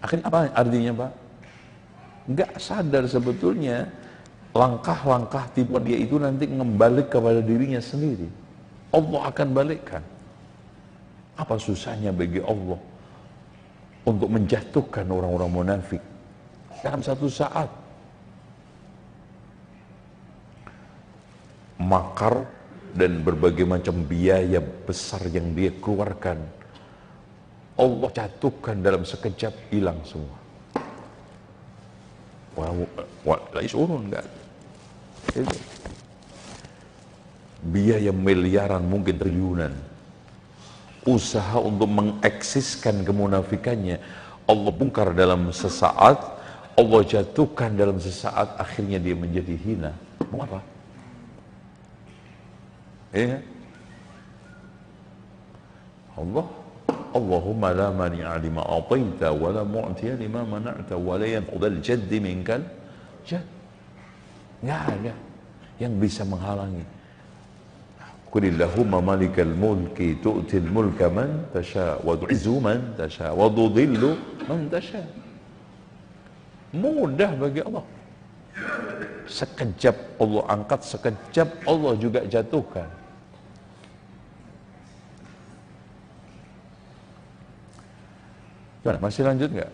Akhirnya apa artinya, Pak? Enggak sadar sebetulnya langkah-langkah tipuan dia itu nanti kembali kepada dirinya sendiri. Allah akan balikkan. Apa susahnya bagi Allah untuk menjatuhkan orang-orang munafik dalam satu saat? Makar dan berbagai macam biaya besar yang dia keluarkan, Allah jatuhkan dalam sekejap, hilang semua. Urun enggak? Itu. Biaya miliaran, mungkin triliunan. Usaha untuk mengeksiskan kemunafikannya, Allah bongkar dalam sesaat, Allah jatuhkan dalam sesaat, akhirnya dia menjadi hina. Mau apa? Ya. Allahumma la mani'a lima ataita wa la mu'tiya lima mana'ta wa la yanqudal jaddi minkal jadd. Enggak ada yang bisa menghalangi. Qulillahumma malikal mulki tu'til mulka man tasha wa tu'izzu man tasha wa tudhillu man tasha. Mudah bagi Allah. Sekejap Allah angkat, sekejap Allah juga jatuhkan. Gimana? Masih lanjut nggak?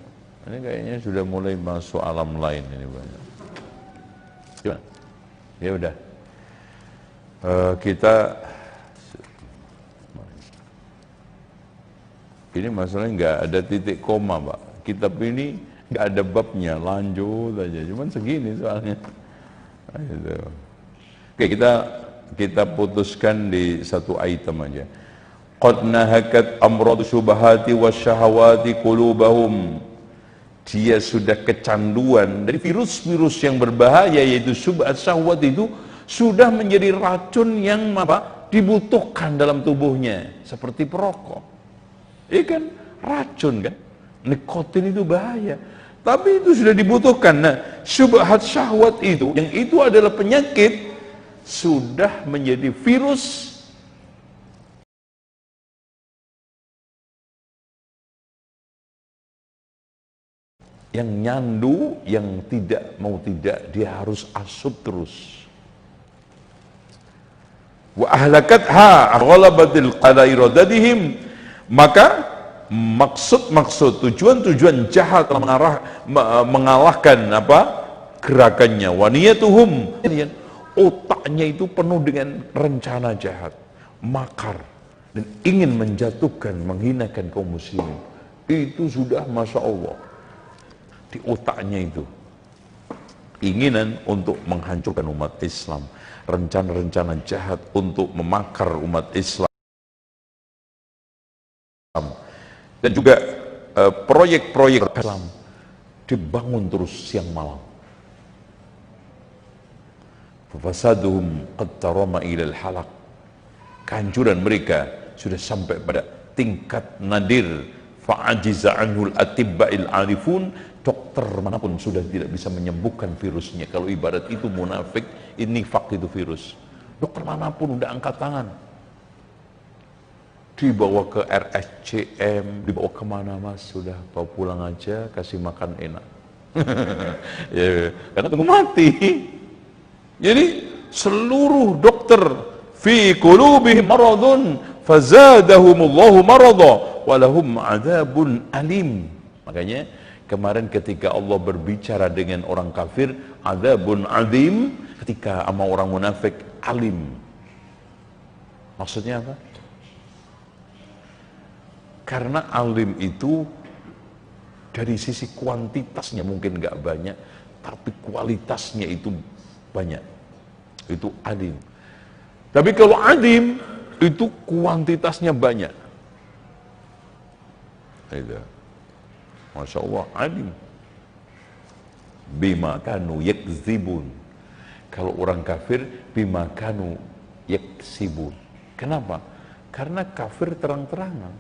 Ini kayaknya sudah mulai masuk alam lain ini banyak. Gimana? Ya udah. Kita ini masalahnya nggak ada titik koma, Pak. Kitab ini nggak ada babnya, lanjut aja. Cuman segini soalnya. Nah, gitu. Oke, kita putuskan di satu item aja. Qad nahakat amrad syubhati wasyahawati qulubahum. Dia sudah kecanduan dari virus-virus yang berbahaya, yaitu syubhat syahwat, itu sudah menjadi racun yang apa? Dibutuhkan dalam tubuhnya, seperti perokok. Iya kan? Racun kan? Nikotin itu bahaya. Tapi itu sudah dibutuhkan. Nah, syubhat syahwat itu, yang itu adalah penyakit, sudah menjadi virus yang nyandu, yang tidak mau tidak, dia harus asup terus. Wa ahlakatha ghalabatil qalairadadihim. Maka maksud-maksud, tujuan-tujuan jahat mengalahkan apa? Gerakannya. Wa niyatuhum, otaknya itu penuh dengan rencana jahat, makar, dan ingin menjatuhkan, menghinakan kaum muslimin. Itu sudah Masya Allah di otaknya itu, keinginan untuk menghancurkan umat Islam, rencana-rencana jahat untuk memakar umat Islam, dan juga proyek-proyek Islam dibangun terus siang malam. Fasaduhum qad tarama ilal halak. Kehancuran mereka sudah sampai pada tingkat nadir. Fa'ajiza anhul atibba'il arifun. Dokter manapun sudah tidak bisa menyembuhkan virusnya. Kalau ibarat itu munafik, ini nifak itu virus. Dokter manapun udah angkat tangan, dibawa ke RSCM, dibawa kemana, Mas, sudah bawa pulang aja, kasih makan enak. Ya, karena tunggu mati. Jadi seluruh dokter fi qulubihim maradun fazadahumullahu marada walahum adzabun alim. Makanya kemarin ketika Allah berbicara dengan orang kafir, adzabun adim, ketika sama orang munafik, alim. Maksudnya apa? Karena alim itu dari sisi kuantitasnya mungkin nggak banyak, tapi kualitasnya itu banyak. Itu alim. Tapi kalau adim itu kuantitasnya banyak. Itu. Masya Allah, alim. Bima kanu yakzibun. Kalau orang kafir, bima kanu yaksibun. Kenapa? Karena kafir terang-terangan.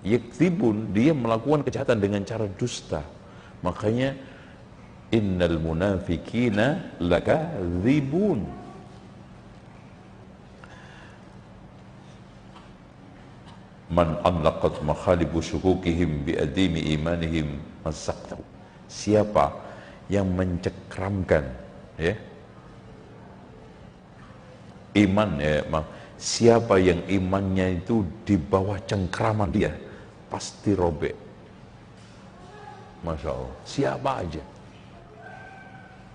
yakdzibun, dia melakukan kejahatan dengan cara dusta. Makanya innal munafiqina lakadzibun. Man anlaqat makhalibu syukukihim bi adimi imanihim masaqtahu. Siapa yang mencengkramkan ya iman, siapa yang imannya itu di bawah cengkraman dia, pasti robek. Masya Allah, siapa aja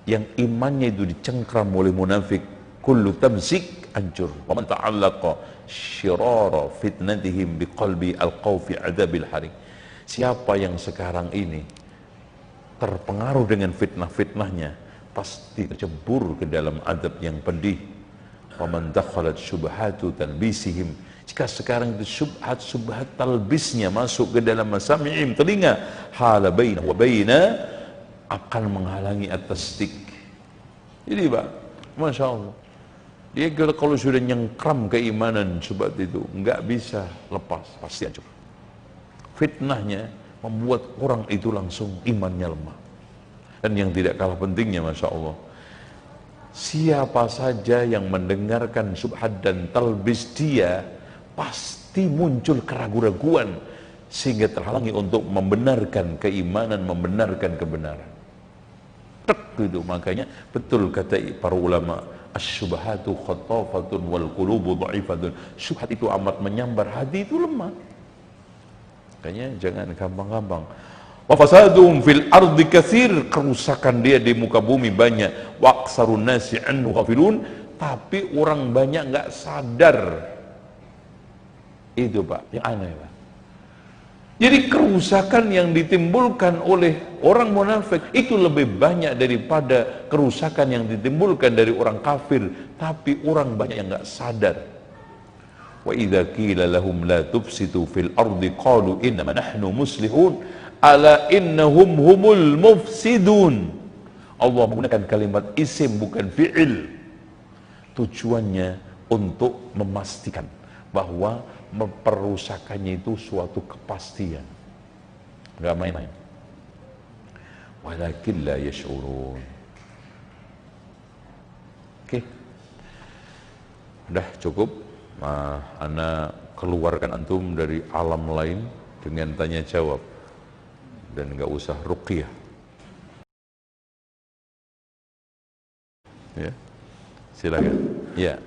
yang imannya itu dicengkram oleh munafik, kullu tamzik hancur. Wa man ta'allaqa syirara fitnatihim biqalbi alqaw fi adabil harim. Siapa yang sekarang ini terpengaruh dengan fitnah-fitnahnya, pasti tercebur ke dalam adab yang pedih. Wa man dakhalat syubhatu talbisihim, jika sekarang itu subhat talbisnya masuk ke dalam masami'im, telinga, hala baina wa baina, akan menghalangi at-tasdik. Jadi Pak, Masya Allah, dia kalau sudah nyengkram keimanan subhat itu, nggak bisa lepas, pasti hancur. Fitnahnya membuat orang itu langsung imannya lemah. Dan yang tidak kalah pentingnya, Masya Allah, siapa saja yang mendengarkan subhat dan talbis dia, pasti muncul keraguan-raguan sehingga terhalangi untuk membenarkan keimanan, membenarkan kebenaran. Tek gitu. Makanya betul kata para ulama, asy-syubhatu khatafatun wal qulubu dha'ifatun. Syubhat itu amat menyambar, hati itu lemah. Makanya jangan gampang-gampang. Wa fasadum fil ardi katsir, kerusakan dia di muka bumi banyak. Wa aksarun nasi anhu ghafilun, tapi orang banyak enggak sadar. Itu Pak, yang aneh Pak. Jadi kerusakan yang ditimbulkan oleh orang munafik itu lebih banyak daripada kerusakan yang ditimbulkan dari orang kafir, tapi orang banyak yang enggak sadar. Wa idza qila lahum la tufsidu fil ardi qalu innama nahnu muslihun ala innahum humul mufsidun. Allah menggunakan kalimat isim bukan fi'il. Tujuannya untuk memastikan bahwa perusakannya itu suatu kepastian, nggak main-main. Walakin la yash'urun. Oke, udah cukup. Ana keluarkan antum dari alam lain dengan tanya jawab dan nggak usah ruqyah. Ya, silakan. Ya.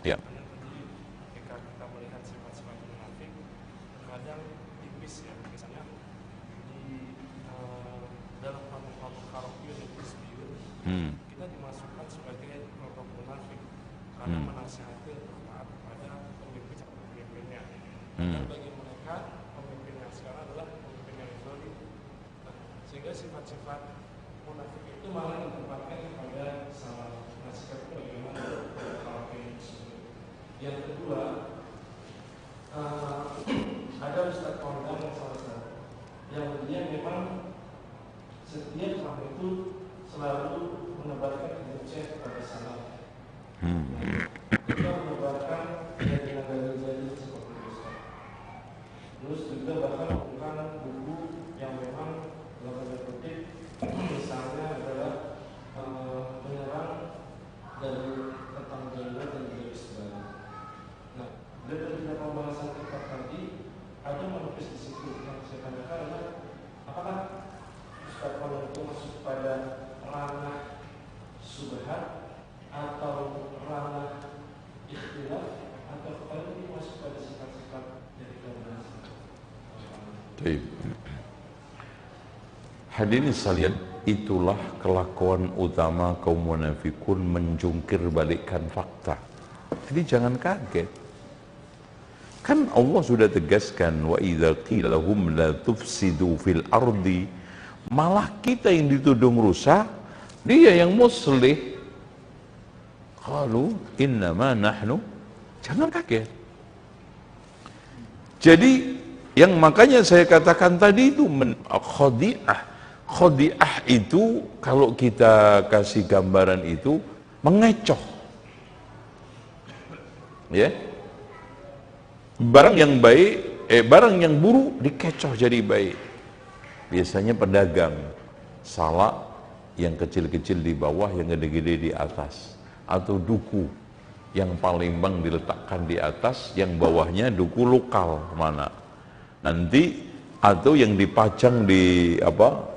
Ya. Ketika kita melihat sifat-sifat munafik, kadang tipis ya, misalnya di dalam kelompok karofiyun dan hizbiyun, kita dimasukkan sebagai kelompok munafik karena menasihati untuk taat pada pemimpinnya. Dan bagi mereka pemimpin yang sekarang adalah pemimpin yang zalim. Sehingga sifat-sifat munafik itu malah ditempatkan kepada salah nasihat bagaimana karofiyun. Yang kedua, ada Ustaz Kondang yang salah satu yang dia memang setiap tahun itu selalu menebarkan kebencian kepada salah. Juga menebarkan jadi seperti itu. Terus juga bahkan melakukan buku yang memang dalam tanda kutip misalnya adalah menyerang dari tentang jannah dan juga Islam. Nah, dari beberapa pembahasan kita tadi ada manifest di situ yang saya tanyakan adalah apakah Ustaz Kondang itu masuk pada ranah subhat atau ranah ikhtilaf atau kalau ini masuk pada sifat-sifat dari kebenaran. Baik. Hadirin sekalian, itulah kelakuan utama kaum munafikun, menjungkir balikkan fakta. Jadi jangan kaget. Kan Allah sudah tegaskan, wa idza qila lahum la tufsidu fil ardi, malah kita yang dituduh rusak, dia yang muslih. Qalu innama nahnu, jangan kaget. Jadi yang makanya saya katakan tadi itu khadi'ah. Khadi'ah itu kalau kita kasih gambaran itu mengecoh. Ya, barang yang baik, barang yang buruk dikecoh jadi baik. Biasanya pedagang salak yang kecil-kecil di bawah, yang gede-gede di atas, atau duku yang Palembang diletakkan di atas, yang bawahnya duku lokal mana nanti, atau yang dipajang di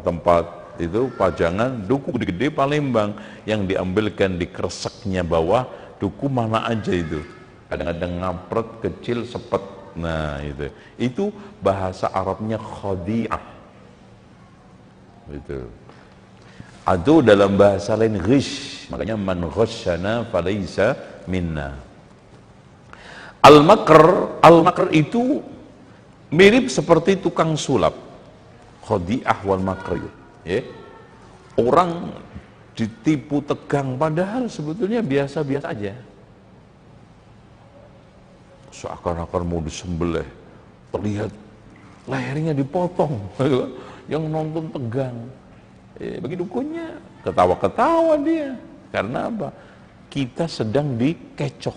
tempat itu pajangan duku gede-gede Palembang, yang diambilkan di kreseknya bawah duku mana aja itu, kadang-kadang ngapret kecil sepet. Nah itu bahasa Arabnya khadi'ah itu. Atau dalam bahasa lain ghish, makanya man ghasyana falaysa minna. Al-makr itu mirip seperti tukang sulap. Khadi'ah wal makr, ya. Orang ditipu tegang padahal sebetulnya biasa-biasa aja. Seakan-akan mau disembelih, terlihat lehernya dipotong. Yang nonton tegang. Bagi dukunnya ketawa-ketawa dia. Karena apa? Kita sedang dikecoh.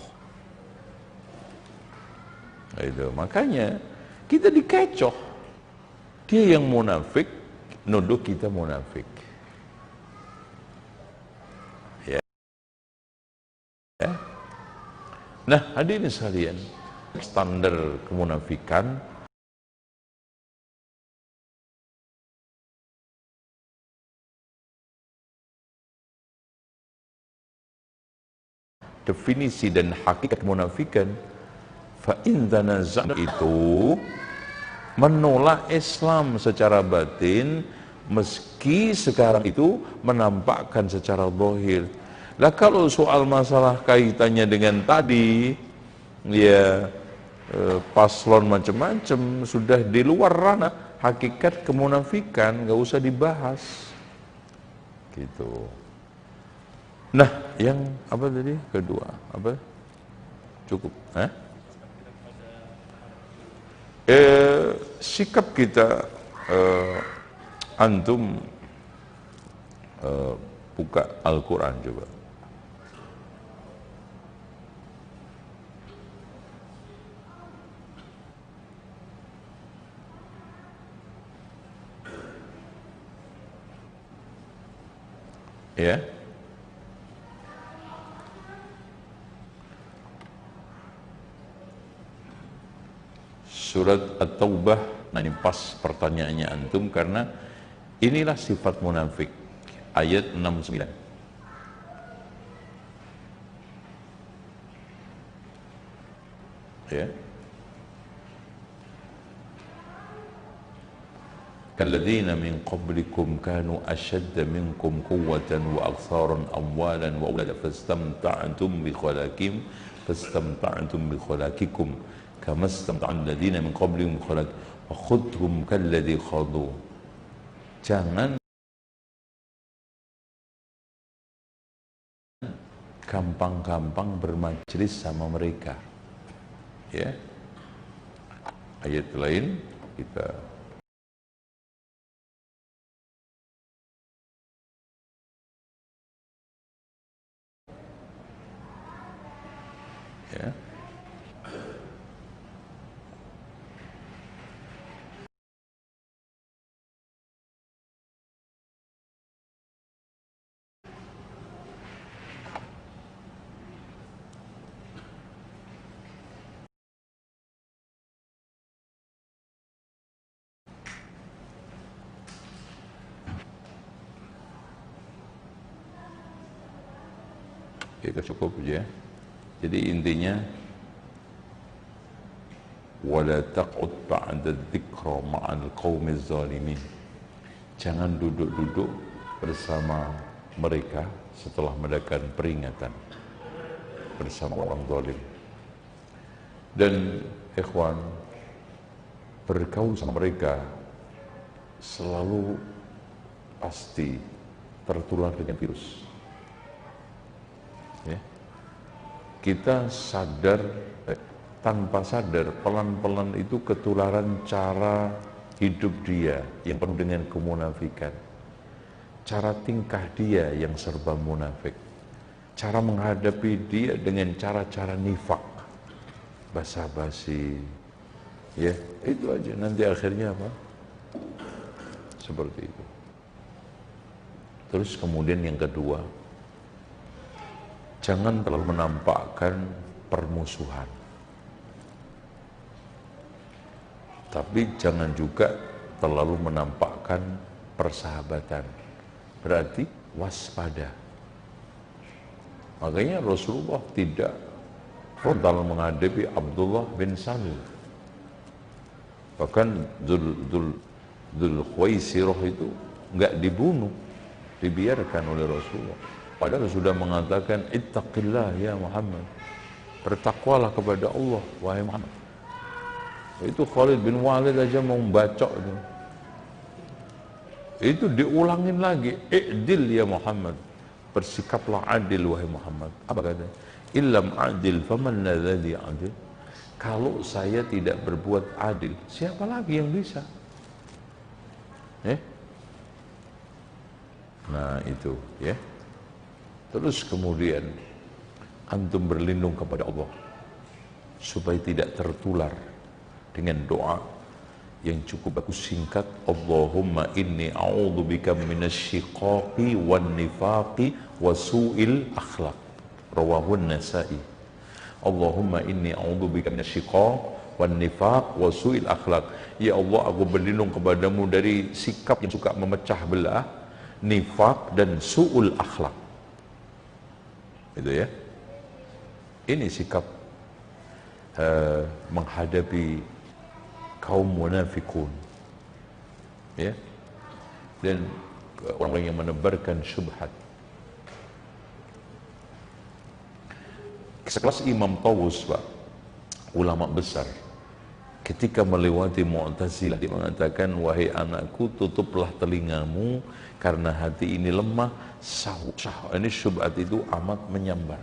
Nah, itu makanya kita dikecoh. Dia yang munafik nuduh kita munafik. Ya. Nah, hadirin sekalian, standar kemunafikan definisi dan hakikat kemunafikan, fa in tanaza'na itu menolak Islam secara batin, meski sekarang itu menampakkan secara zahir. Lah kalau soal masalah kaitannya dengan tadi, ya paslon macam-macam sudah di luar ranah hakikat kemunafikan, nggak usah dibahas, gitu. Nah, yang apa tadi? Kedua, apa? Cukup, sikap kita, antum buka Al-Quran coba. Ya. Surat At-Taubah. Nah, ini pas pertanyaannya antum, karena inilah sifat munafik. Ayat 69. Ya. Kalladzina min qablikum kanu ashadda minkum quwwatan wa aktsaran amwalan wa auladan fastamta'tum bi khalaqikum kama istamta'al ladzina min qablikum khalaq wa khudhum kalladzi khadu. Jangan gampang-gampang bermajelis sama mereka. Ya. Ayat lain kita ya. Kita cukup aja. Jadi intinya, wala taq'ud ba'da dzikra ma'al qaumiz zalimin. Jangan duduk-duduk bersama mereka setelah mendengarkan peringatan bersama orang zalim. Dan ikhwan, bergaul sama mereka selalu pasti tertular dengan virus. Ya. Kita sadar, tanpa sadar, pelan-pelan itu ketularan cara hidup dia yang penuh dengan kemunafikan, cara tingkah dia yang serba munafik, cara menghadapi dia dengan cara-cara nifak. basa-basi, ya itu aja. Nanti akhirnya apa? Seperti itu. Terus kemudian yang kedua, jangan terlalu menampakkan permusuhan, tapi jangan juga terlalu menampakkan persahabatan. Berarti waspada. Makanya Rasulullah tidak frontal menghadapi Abdullah bin Salul. Bahkan Dzul Khuwaisirah itu enggak dibunuh, dibiarkan oleh Rasulullah. Padahal sudah mengatakan ittaqillah ya Muhammad. Bertakwalah kepada Allah wahai Muhammad. Itu Khalid bin Walid aja mau membacok itu. Itu diulangin lagi, i'dil ya Muhammad. Bersikaplah adil wahai Muhammad. Apa katanya? Illam adil faman ladzi adil. Kalau saya tidak berbuat adil, siapa lagi yang bisa? Nah itu ya. Terus kemudian antum berlindung kepada Allah supaya tidak tertular dengan doa yang cukup bagus singkat. Allahumma inni a'udzubika minasyiqaqi wan nifaqi wa su'il akhlaq. Rawahu An-Nasa'i. Allahumma inni a'udzubika minasyiqaq wan nifaq wa su'il akhlaq. Ya Allah, aku berlindung kepadamu dari sikap yang suka memecah belah, nifaq dan su'ul akhlak. Itu ya. Ini sikap menghadapi kaum munafikun, ya, dan orang yang menebarkan syubhat. Sekelas Imam Tawus, Pak, ulama besar, ketika melewati Mu'tazilah, dia mengatakan, wahai anakku, tutuplah telingamu karena hati ini lemah. Ini syubhat itu amat menyambar.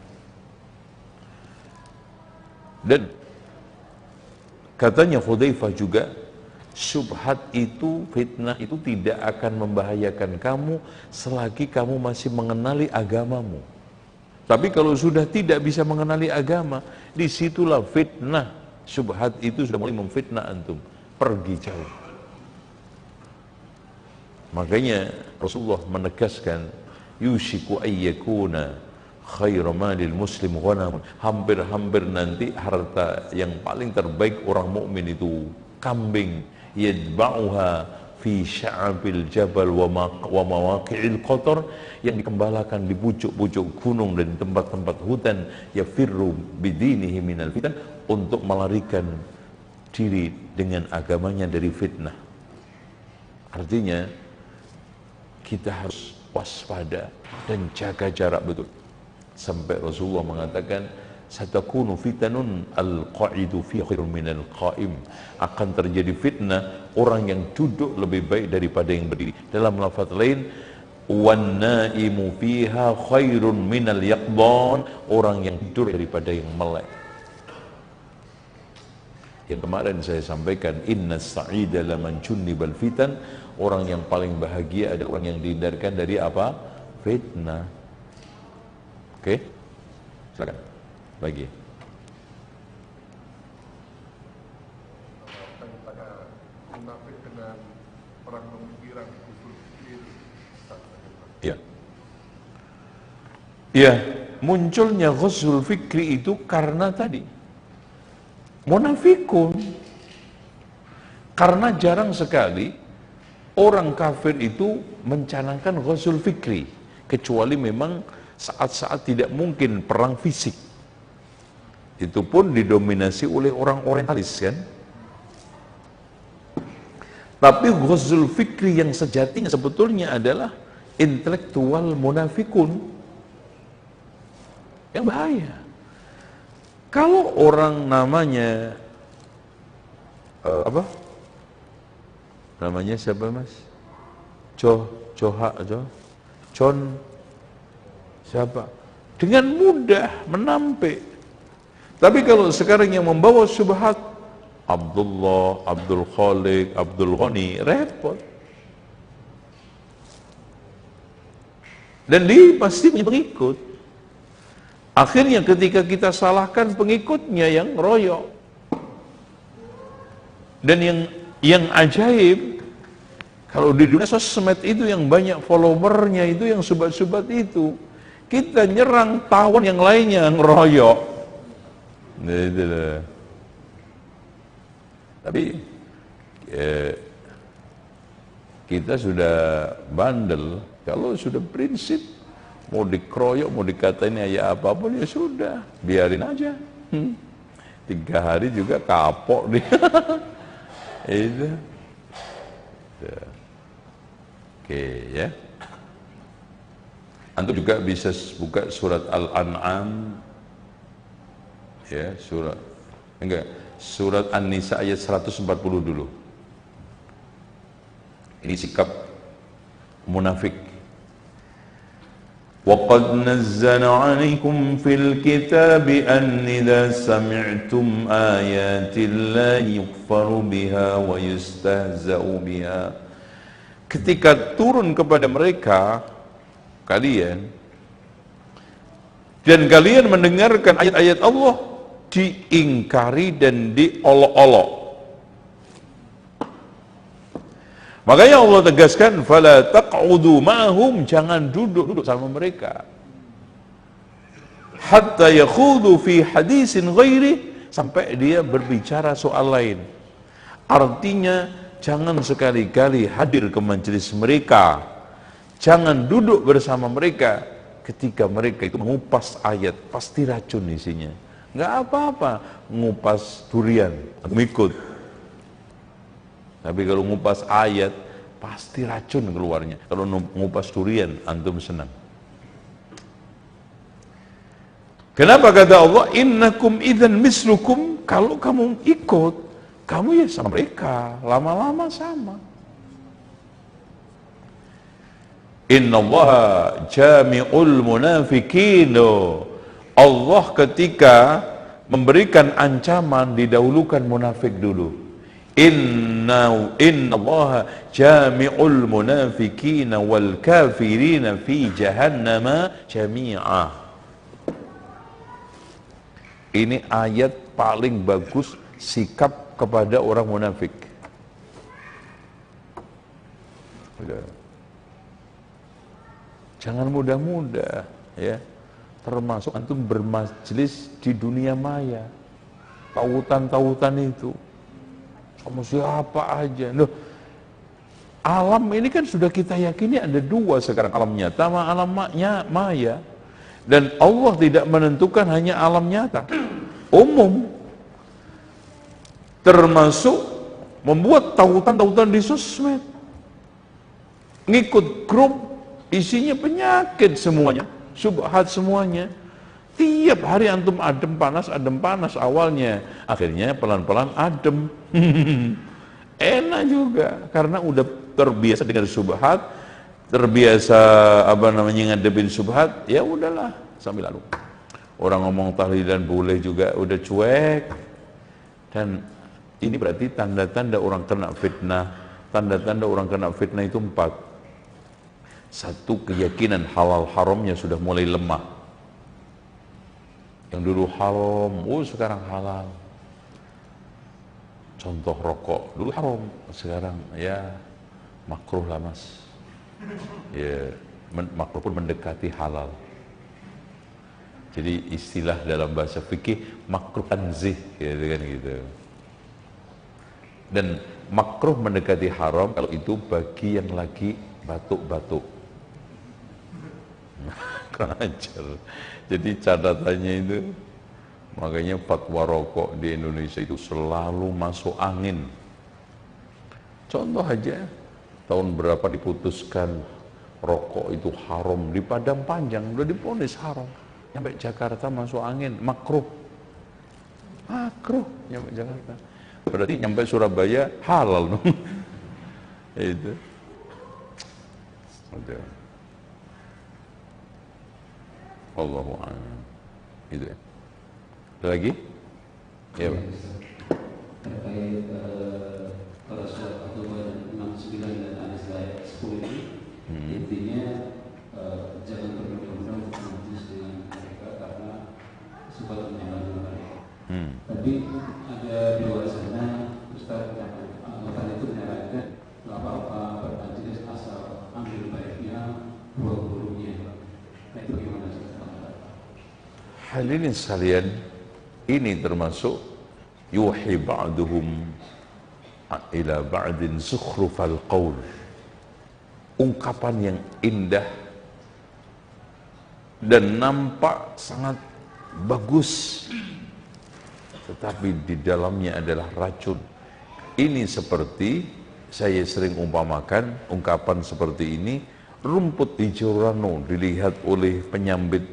Dan katanya Hudzaifah juga, syubhat itu, fitnah itu tidak akan membahayakan kamu selagi kamu masih mengenali agamamu. Tapi kalau sudah tidak bisa mengenali agama, disitulah fitnah. Syubhat itu sudah mulai memfitnah antum. Pergi jauh. Makanya Rasulullah menegaskan, yushiku ayyakuna khairu malil muslim ghanamun. Hampir-hampir nanti harta yang paling terbaik orang mukmin itu kambing, yadba'uha fi sya'abil jabal wa mawaqi'il qatar, yang dikembalakan di pucuk-pucuk gunung dan tempat-tempat hutan, yafirru bidinihi minal fitan, untuk melarikan diri dengan agamanya dari fitnah. Artinya kita harus waspada dan jaga jarak betul. Sampai Rasulullah mengatakan, satakunu fitanun al-qa'idu fi khairun minal qa'im. Akan terjadi fitnah, orang yang duduk lebih baik daripada yang berdiri. Dalam lafaz lain, wan naimu fiha khairun minal yaqdan. Orang yang tidur daripada yang melek. Yang kemarin saya sampaikan, inna sa'ida laman junnibal fitan. Orang yang paling bahagia adalah orang yang dihindarkan dari apa? Fitnah. Oke, silakan bagi. Tentang munafik dengan perang pemikiran usul fikir. Ya. Ya, munculnya ghusl fikri itu karena tadi munafikun. Karena jarang sekali orang kafir itu mencanangkan ghusl fikri, kecuali memang saat-saat tidak mungkin perang fisik. Itu pun didominasi oleh orang orientalis kan. Tapi ghusl fikri yang sejatinya sebetulnya adalah intelektual munafikun yang bahaya. Kalau orang namanya namanya siapa mas? John siapa? Dengan mudah menampik. Tapi kalau sekarang yang membawa syubhat Abdullah, Abdul Khaliq, Abdul Ghani, repot. Dan dia pasti punya pengikut. Akhirnya ketika kita salahkan pengikutnya yang royok, Dan yang ajaib, kalau di dunia sosmed itu yang banyak followernya itu yang subat-subat itu, kita nyerang tawon yang lainnya ngeroyok. Nah, itu lah. Tapi kita sudah bandel. Kalau sudah prinsip, mau dikeroyok, mau dikatain ya apapun, ya sudah, biarin aja. 3 hari juga kapok dia. Itu. Oke ya. Antum juga bisa buka surat Al-An'am. Ya, surat An-Nisa ayat 140 dulu. Ini sikap munafik. وَقَدْ نَزَّلَ عَلَيْكُمْ فِي الْكِتَابِ أَنْ إِذَا سَمِعْتُمْ آيَاتِ اللَّهِ يُكْفَرُ بِهَا وَيُسْتَهْزَأُ بِهَا. Ketika turun kepada mereka, kalian, dan kalian mendengarkan ayat-ayat Allah diingkari dan diolok-olok. Makanya Allah tegaskan, fala taq'udu ma'hum, jangan duduk sama mereka. Hatta yakhudu fi hadisin ghairi, sampai dia berbicara soal lain. Artinya, jangan sekali-kali hadir ke majelis mereka. Jangan duduk bersama mereka ketika mereka itu mengupas ayat, pasti racun isinya. Enggak apa-apa ngupas durian, ngikut. Tapi kalau ngupas ayat, pasti racun keluarnya. Kalau ngupas durian, antum senang. Kenapa kata Allah, innakum idzan mislukum, kalau kamu ikut, kamu ya sama mereka, lama-lama sama. Innallaha jami'ul munafiqin. Allah ketika memberikan ancaman didahulukan munafik dulu. Innallaha jami'ul munafiqina wal kafirina fi jahannama jami'a. Ini ayat paling bagus sikap kepada orang munafik. Jangan mudah-mudah ya. Termasuk antum bermajlis di dunia maya. Tautan-tautan itu sama siapa aja. Loh, alam ini kan sudah kita yakini ada 2 sekarang, alam nyata sama alam maya. Dan Allah tidak menentukan hanya alam nyata, umum. Termasuk membuat tautan-tautan di sosmed. Ngikut grup, isinya penyakit semuanya, subhat semuanya. Tiap hari antum adem panas awalnya, akhirnya pelan-pelan adem. Enak juga, karena udah terbiasa dengan subhat, terbiasa ngadepin subhat, ya udahlah sambil lalu. Orang ngomong tahlilan boleh juga udah cuek. Dan ini berarti tanda-tanda orang kena fitnah. Tanda-tanda orang kena fitnah itu 4. 1, keyakinan halal haramnya sudah mulai lemah. Yang dulu haram, sekarang halal. Contoh rokok, dulu haram, sekarang ya makruh lah mas. Ya, makruh pun mendekati halal. Jadi istilah dalam bahasa fikih makruh tanzih, gitu. Dan makruh mendekati haram kalau itu bagi yang lagi batuk-batuk. Kurang ajar. Jadi catatannya itu, makanya fatwa rokok di Indonesia itu selalu masuk angin. Contoh aja, tahun berapa diputuskan rokok itu haram di Padang Panjang, udah divonis haram. Nyampe Jakarta masuk angin, makruh. Nyampe Jakarta. Berarti nyampe Surabaya halal dong. Itu. Allahu a'lam. Itu ya. Ada lagi? Ya, Pak. Terkait pada surat Al-Baqarah 69 dan ayat 10 ini, intinya jangan bermudah-mudah untuk majlis dengan mereka karena sempat menyamai mereka. Tapi ada di luar sana Ustaz yang Hadirin sekalian, ini termasuk yuhi ba'duhum ila ba'din zukhrufal qaul. Ungkapan yang indah dan nampak sangat bagus, tetapi di dalamnya adalah racun. Ini seperti saya sering umpamakan ungkapan seperti ini, rumput hijau rano dilihat oleh penyambit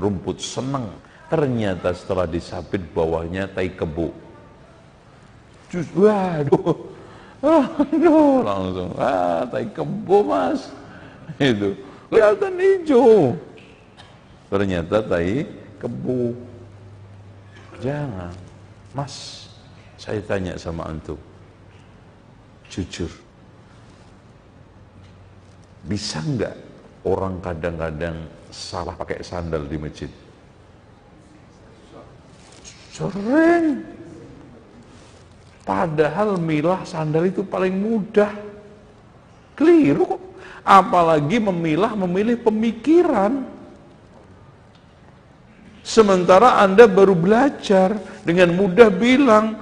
rumput senang, ternyata setelah disabit bawahnya tai kebo. Waduh, aduh, langsung tai kebo mas, itu kelihatan hijau, ternyata tai kebo. Jangan, mas, saya tanya sama antum, jujur, bisa nggak orang kadang-kadang salah pakai sandal di masjid? Sering. Padahal milah sandal itu paling mudah. Keliru kok. Apalagi memilih pemikiran. Sementara Anda baru belajar, dengan mudah bilang,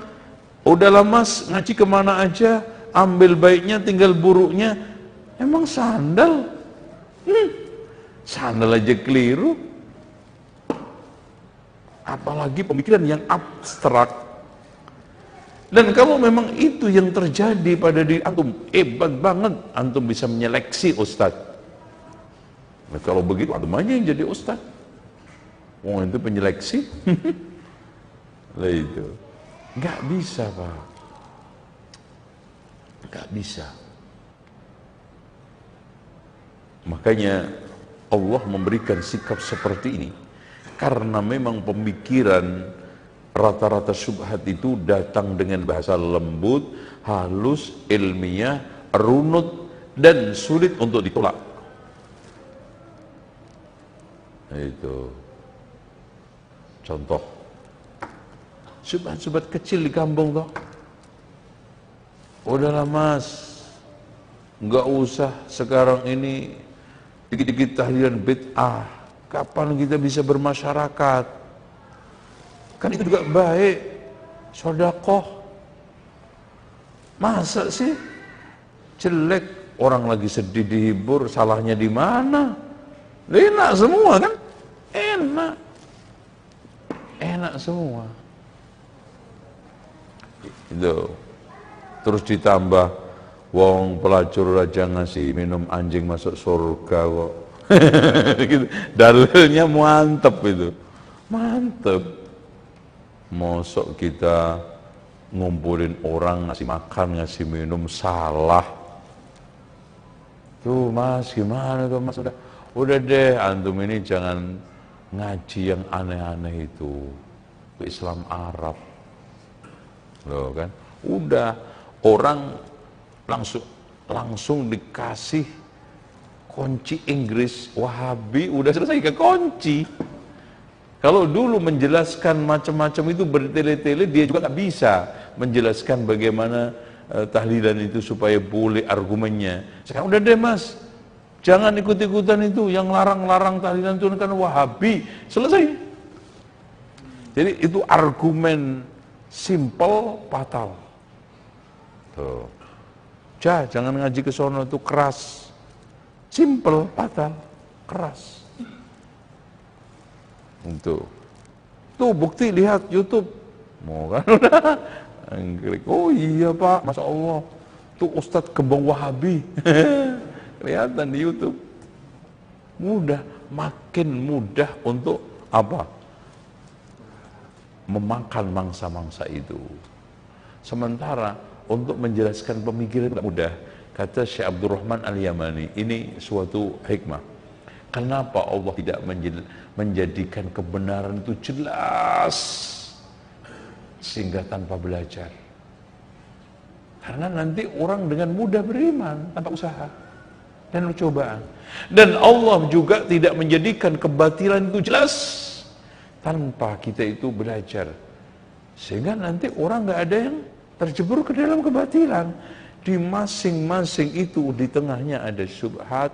udahlah mas, ngaji kemana aja, ambil baiknya tinggal buruknya. Emang sandal? Sandal aja keliru. Apalagi pemikiran yang abstrak. Dan kalau memang itu yang terjadi pada diri antum, hebat banget antum bisa menyeleksi ustadz. Nah, kalau begitu antum aja yang jadi ustadz. Wong itu penyeleksi. Lah itu. Enggak bisa, Pak. Enggak bisa. Makanya Allah memberikan sikap seperti ini karena memang pemikiran rata-rata syubhat itu datang dengan bahasa lembut, halus, ilmiah, runut, dan sulit untuk ditolak. Itu contoh syubhat-syubhat kecil di kampung toh. Udahlah mas, nggak usah sekarang ini dikit-dikit tahlilan bid'ah. Kapan kita bisa bermasyarakat? Kan itu juga baik, sedekah. Masa sih jelek, orang lagi sedih dihibur, salahnya di mana? Enak semua kan? Enak semua. Itu. Terus ditambah, wong pelacur aja ngasih minum anjing masuk surga kok. Gitu. Dalilnya mantep itu, mantep. Mosok kita ngumpulin orang, ngasih makan, ngasih minum, salah. Tuh mas, gimana tuh mas? Udah deh, antum ini jangan ngaji yang aneh-aneh itu. Islam Arab. Loh kan? Udah, orang langsung dikasih kunci Inggris, Wahabi, udah selesai ke kunci. Kalau dulu menjelaskan macam-macam itu bertele-tele, dia juga nggak bisa menjelaskan bagaimana tahlilan itu supaya boleh argumennya. Sekarang udah deh mas, jangan ikut-ikutan itu, yang larang-larang tahlilan itu kan Wahabi, selesai. Jadi itu argumen simple, fatal. Tuh. Jangan ngaji ke sono, itu keras. Simple, fatal, keras. Untuk tuh bukti, lihat YouTube mau kan udah klik, oh iya pak, masya Allah tuh Ustadz Gembong Wahabi. Kelihatan di YouTube. Mudah, makin mudah untuk apa, memakan mangsa-mangsa itu. Sementara untuk menjelaskan pemikiran tidak mudah. Kata Syekh Abdurrahman Al-Yamani, ini suatu hikmah. Kenapa Allah tidak menjadikan kebenaran itu jelas sehingga tanpa belajar? Karena nanti orang dengan mudah beriman tanpa usaha dan cobaan. Dan Allah juga tidak menjadikan kebatilan itu jelas tanpa kita itu belajar. Sehingga nanti orang nggak ada yang terjebur ke dalam kebatilan. Di masing-masing itu, di tengahnya ada syubhat,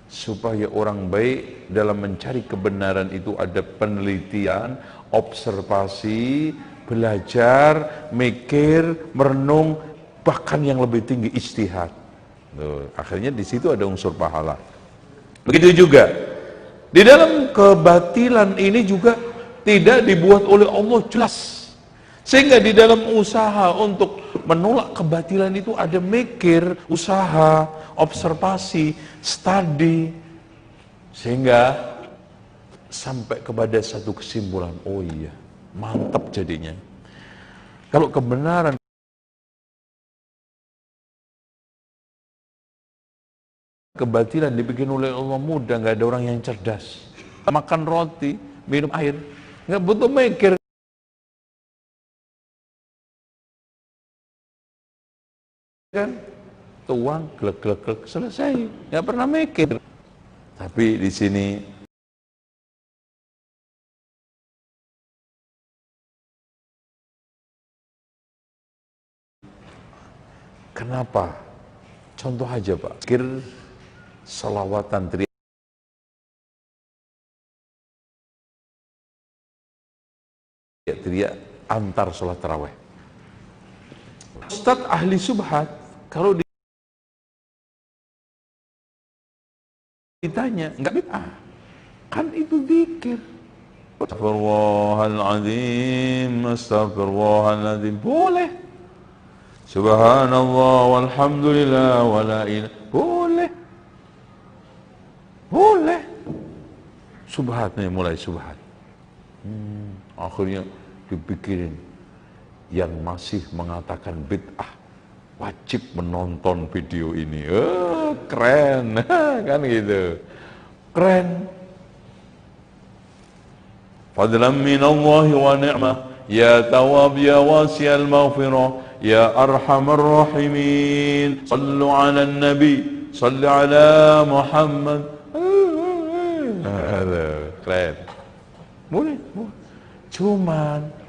supaya orang baik dalam mencari kebenaran itu ada penelitian, observasi, belajar, mikir, merenung, bahkan yang lebih tinggi ijtihad. Akhirnya di situ ada unsur pahala. Begitu juga di dalam kebatilan ini juga tidak dibuat oleh Allah jelas. Sehingga di dalam usaha untuk menolak kebatilan itu ada mikir, usaha, observasi, studi. Sehingga sampai kepada satu kesimpulan, oh iya, mantap jadinya. Kalau kebenaran kebatilan dibikin oleh Allah mudah, nggak ada orang yang cerdas. Makan roti, minum air, nggak butuh mikir. Kan tuang glek selesai, nggak pernah mikir. Tapi di sini kenapa? Contoh aja Pak, pikir salawatan teriak antar sholat tarawih. Ustadz ahli subhat, kalau ditanya, enggak bid'ah. Kan itu zikir. Astagfirullahaladzim, astagfirullahaladzim. Boleh. Subhanallah, walhamdulillah, wala ilah. Boleh. Boleh. Subhatnya mulai subhat. Akhirnya dipikirin. Yang masih mengatakan bid'ah wajib menonton video ini. Keren. Kan gitu. Keren. Fadlan minallahi wa ni'mah. Ya tawab ya wasi'al maghfirah. Ya arhamar rahimin. Sallu ala nabi. Sallu ala Muhammad. Keren. Boleh. Cuman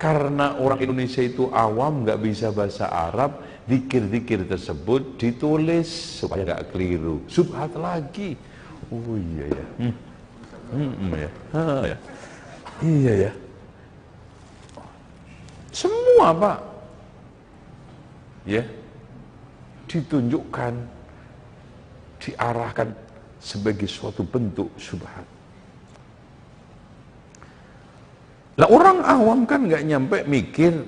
karena orang Indonesia itu awam, nggak bisa bahasa Arab, zikir-zikir tersebut ditulis supaya nggak keliru. Subhat lagi. Oh iya ya. Ya. Iya ya. Semua Pak. Ya. Ditunjukkan, diarahkan sebagai suatu bentuk subhat. Lah orang awam kan nggak nyampe mikir,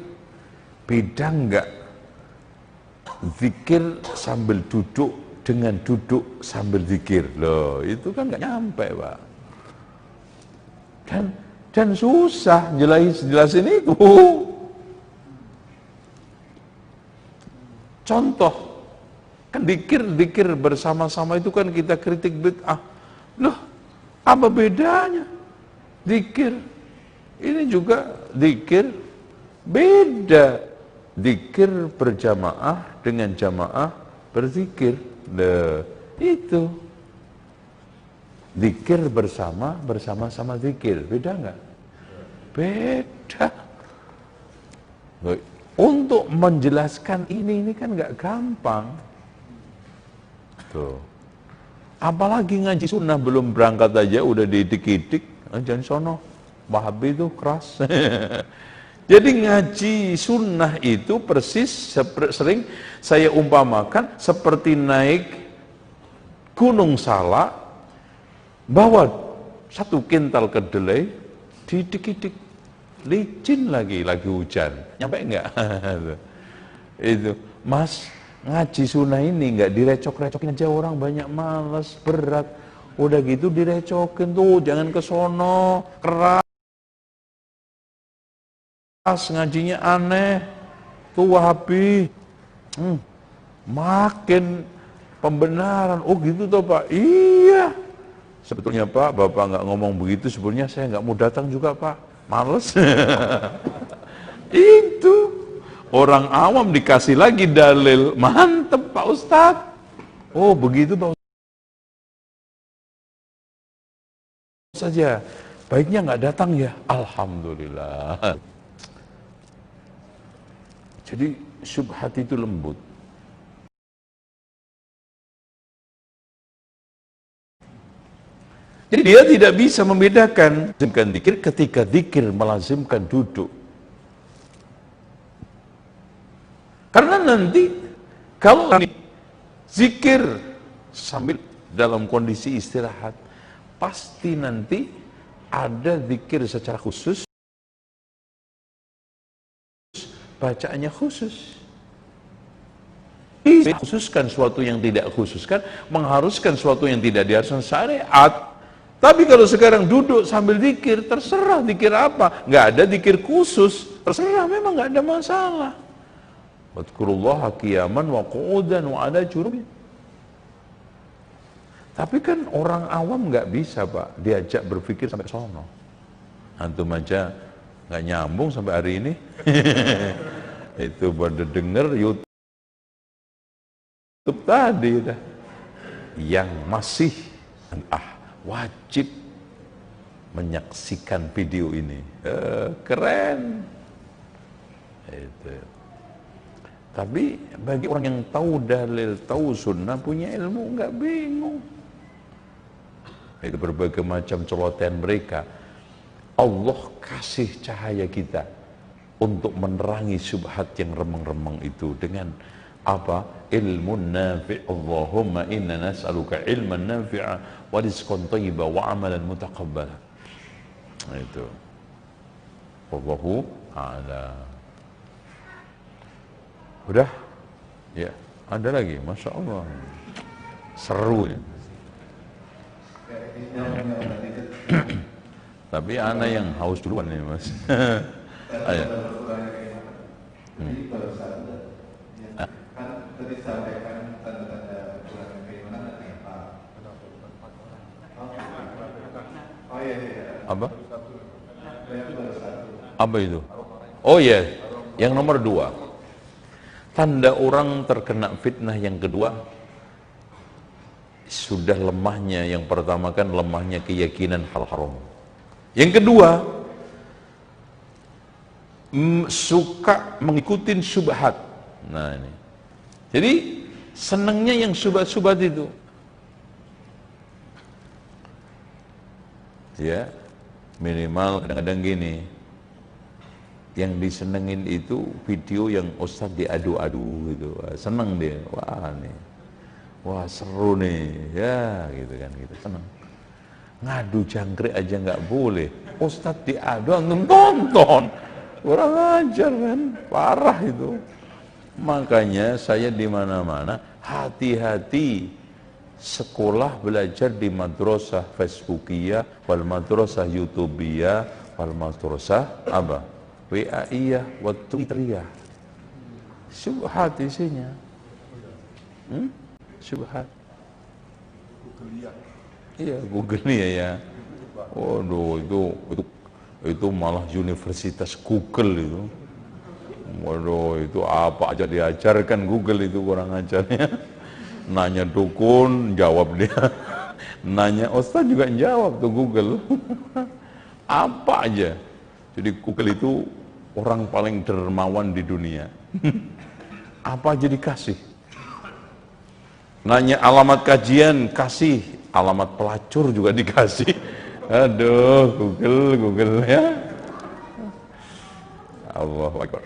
beda nggak zikir sambil duduk dengan duduk sambil zikir. Loh itu kan nggak nyampe Pak. Dan susah jelasin itu. Contoh, kan zikir bersama-sama itu kan kita kritik bid'ah. Loh apa bedanya? Zikir ini juga zikir, beda zikir berjamaah dengan jamaah berzikir. Nah, itu zikir bersama-sama zikir, beda nggak? Beda. Untuk menjelaskan ini kan nggak gampang. Tuh. Apalagi ngaji sunnah belum berangkat aja udah didik-didik, jangan sono. Wahabi itu keras. Jadi ngaji sunnah itu persis sering saya umpamakan seperti naik gunung Salak, bawa 1 kintal kedelai, didik-didik, licin lagi hujan, nyampe enggak? Itu, Mas, ngaji sunnah ini enggak direcok-recokin aja, orang banyak malas, berat, udah gitu direcokin tuh, jangan ke sono, keras. Ngajinya aneh, tuh Wahabi, makin pembenaran. Oh gitu toh Pak? Iya. Sebetulnya Pak, Bapak nggak ngomong begitu, sebetulnya saya nggak mau datang juga Pak, males. Itu orang awam dikasih lagi dalil, mantep Pak Ustadz. Oh begitu Pak Ustadz saja, baiknya nggak datang ya. Alhamdulillah. Jadi subhat itu lembut. Jadi dia tidak bisa membedakan zikir ketika zikir melazimkan duduk. Karena nanti kalau zikir sambil dalam kondisi istirahat, pasti nanti ada zikir secara khusus, bacaannya khusus. Khususkan suatu yang tidak khususkan, mengharuskan suatu yang tidak diharuskan syariat. Tapi kalau sekarang duduk sambil zikir, terserah zikir apa, nggak ada zikir khusus, terserah, memang nggak ada masalah. Wadkurullaha qiyaman wa qu'udan wa ala junub. Tapi kan orang awam nggak bisa, Pak, diajak berpikir sampai sono. Antum aja nggak nyambung sampai hari ini. Itu baru denger YouTube tadi dah. Yang masih wajib menyaksikan video ini. Keren. Itu. Tapi bagi orang yang tahu dalil, tahu sunnah, punya ilmu, nggak bingung. Itu berbagai macam celotehan mereka. Allah kasih cahaya kita untuk menerangi syubhat yang remeng-remeng itu dengan apa? Ilmun nafi'. Allahumma inna nas'aluka ilman nafi'a wa rizqan thayyiban wa amalan mutaqabbala. Itu. Wallahu a'lam. Udah? Ya, ada lagi, Masya Allah. Seru ya. Tapi anak yang haus duluan nih, Mas. Ayo. Kan tadi sampaikan tanda-tanda kekurangan keimanan ada apa? Oh iya. Apa? Apa itu? Oh iya, yang nomor 2. Tanda orang terkena fitnah yang kedua, sudah lemahnya, yang pertama kan lemahnya keyakinan hal haram. Yang kedua, suka mengikuti syubhat. Nah ini. Jadi senangnya yang syubhat-syubhat itu. Ya, minimal kadang-kadang gini. Yang disenengin itu video yang ustaz diadu-adu gitu, seneng dia, wah seru nih, ya gitu kan, gitu seneng. Ngadu jangkrik aja nggak boleh, ustaz diadu antum tonton, kurang ajar kan, parah itu. Makanya saya di mana-mana hati-hati sekolah belajar di madrasah Facebookiyah, wal madrasah YouTubiyah, wal madrasah apa? WA-iyah wa Twitteriyah. Syubhat isinya. Syubhat. Iya, Google ya. Waduh, itu malah universitas Google itu. Waduh, itu apa aja diajarkan Google itu, kurang ajarnya. Nanya dukun, jawab dia. Nanya ustaz juga jawab tuh Google. Apa aja. Jadi Google itu orang paling dermawan di dunia. Apa aja dikasih. Nanya alamat kajian, kasih. Alamat pelacur juga dikasih. Aduh, Google ya. Allahu Akbar.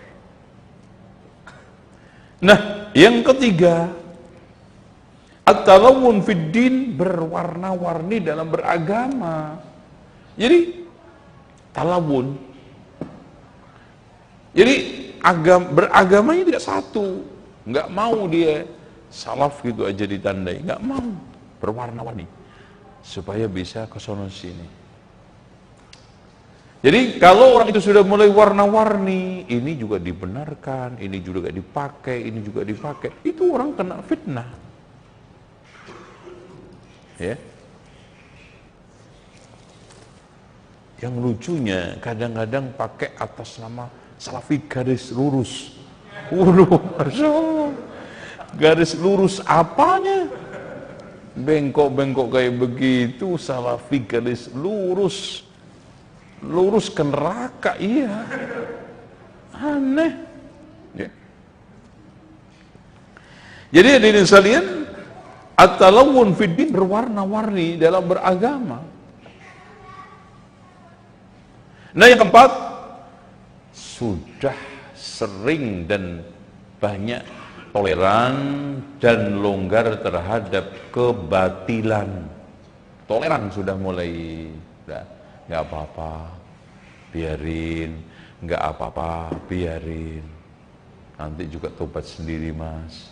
Nah, yang ketiga, at-talawun fid din, berwarna-warni dalam beragama. Jadi talawun. Jadi beragamanya tidak satu, nggak mau dia salaf gitu aja ditandai, nggak mau, berwarna-warni supaya bisa ke sono sini. Jadi kalau orang itu sudah mulai warna-warni, ini juga dibenarkan, ini juga dipakai, ini juga dipakai, itu orang kena fitnah. Ya. Yang lucunya kadang-kadang pakai atas nama Salafi garis lurus. Waduh, Masya Allah. Garis lurus apanya? Bengkok-bengkok kayak begitu, Salafi garis lurus. Lurus ke neraka, iya. Aneh. Ya. Jadi hadirin sekalian, at-talawun fid din, berwarna-warni dalam beragama. Nah, yang keempat, sudah sering dan banyak toleran dan longgar terhadap kebatilan. Toleran sudah mulai, nggak apa-apa, biarin, nggak apa-apa, biarin. Nanti juga tobat sendiri, Mas.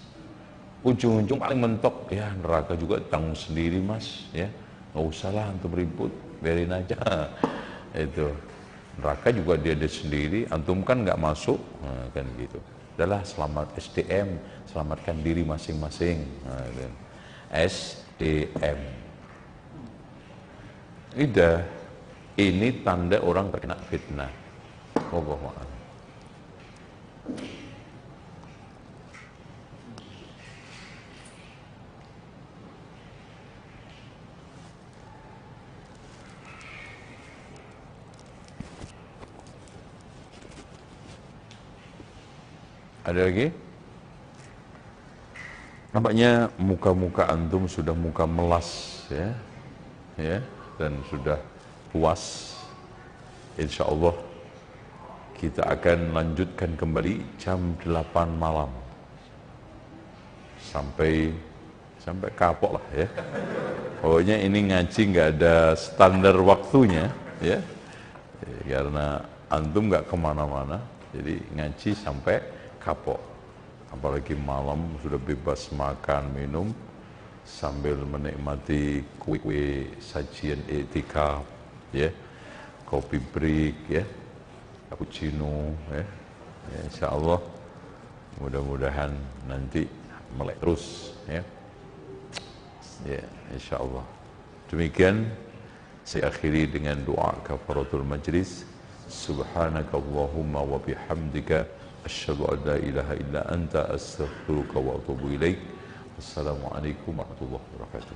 Ujung-ujung paling mentok, ya neraka juga tanggung sendiri, Mas. Ya, nggak usah lah antum ribut, biarin aja. Itu neraka juga dia sendiri, antum kan nggak masuk, nah, kan gitu. Udahlah, selamat SDM, selamatkan diri masing-masing. Nah, SDM. Ini tanda orang terkena fitnah. Wallahu a'lam. Ada lagi? Nampaknya muka-muka antum sudah muka melas, ya, dan sudah puas. Insya Allah kita akan lanjutkan kembali jam 8 malam sampai kapok lah, ya. Pokoknya ini ngaji nggak ada standar waktunya, ya, karena antum nggak kemana-mana, jadi ngaji sampai kapok. Apalagi malam sudah bebas makan minum sambil menikmati kue sajian iktikaf, ya, kopi break, ya, cappuccino, ya. Insya Allah mudah-mudahan nanti melek terus, ya. Ya, insya Allah. Demikian saya akhiri dengan doa kafaratul majlis. Subhanakallahumma wa bihamdika asyhadu an la ilaha illa anta astaghfiruka wa atubu ilaik. Wassalamualaikum warahmatullahi wabarakatuh.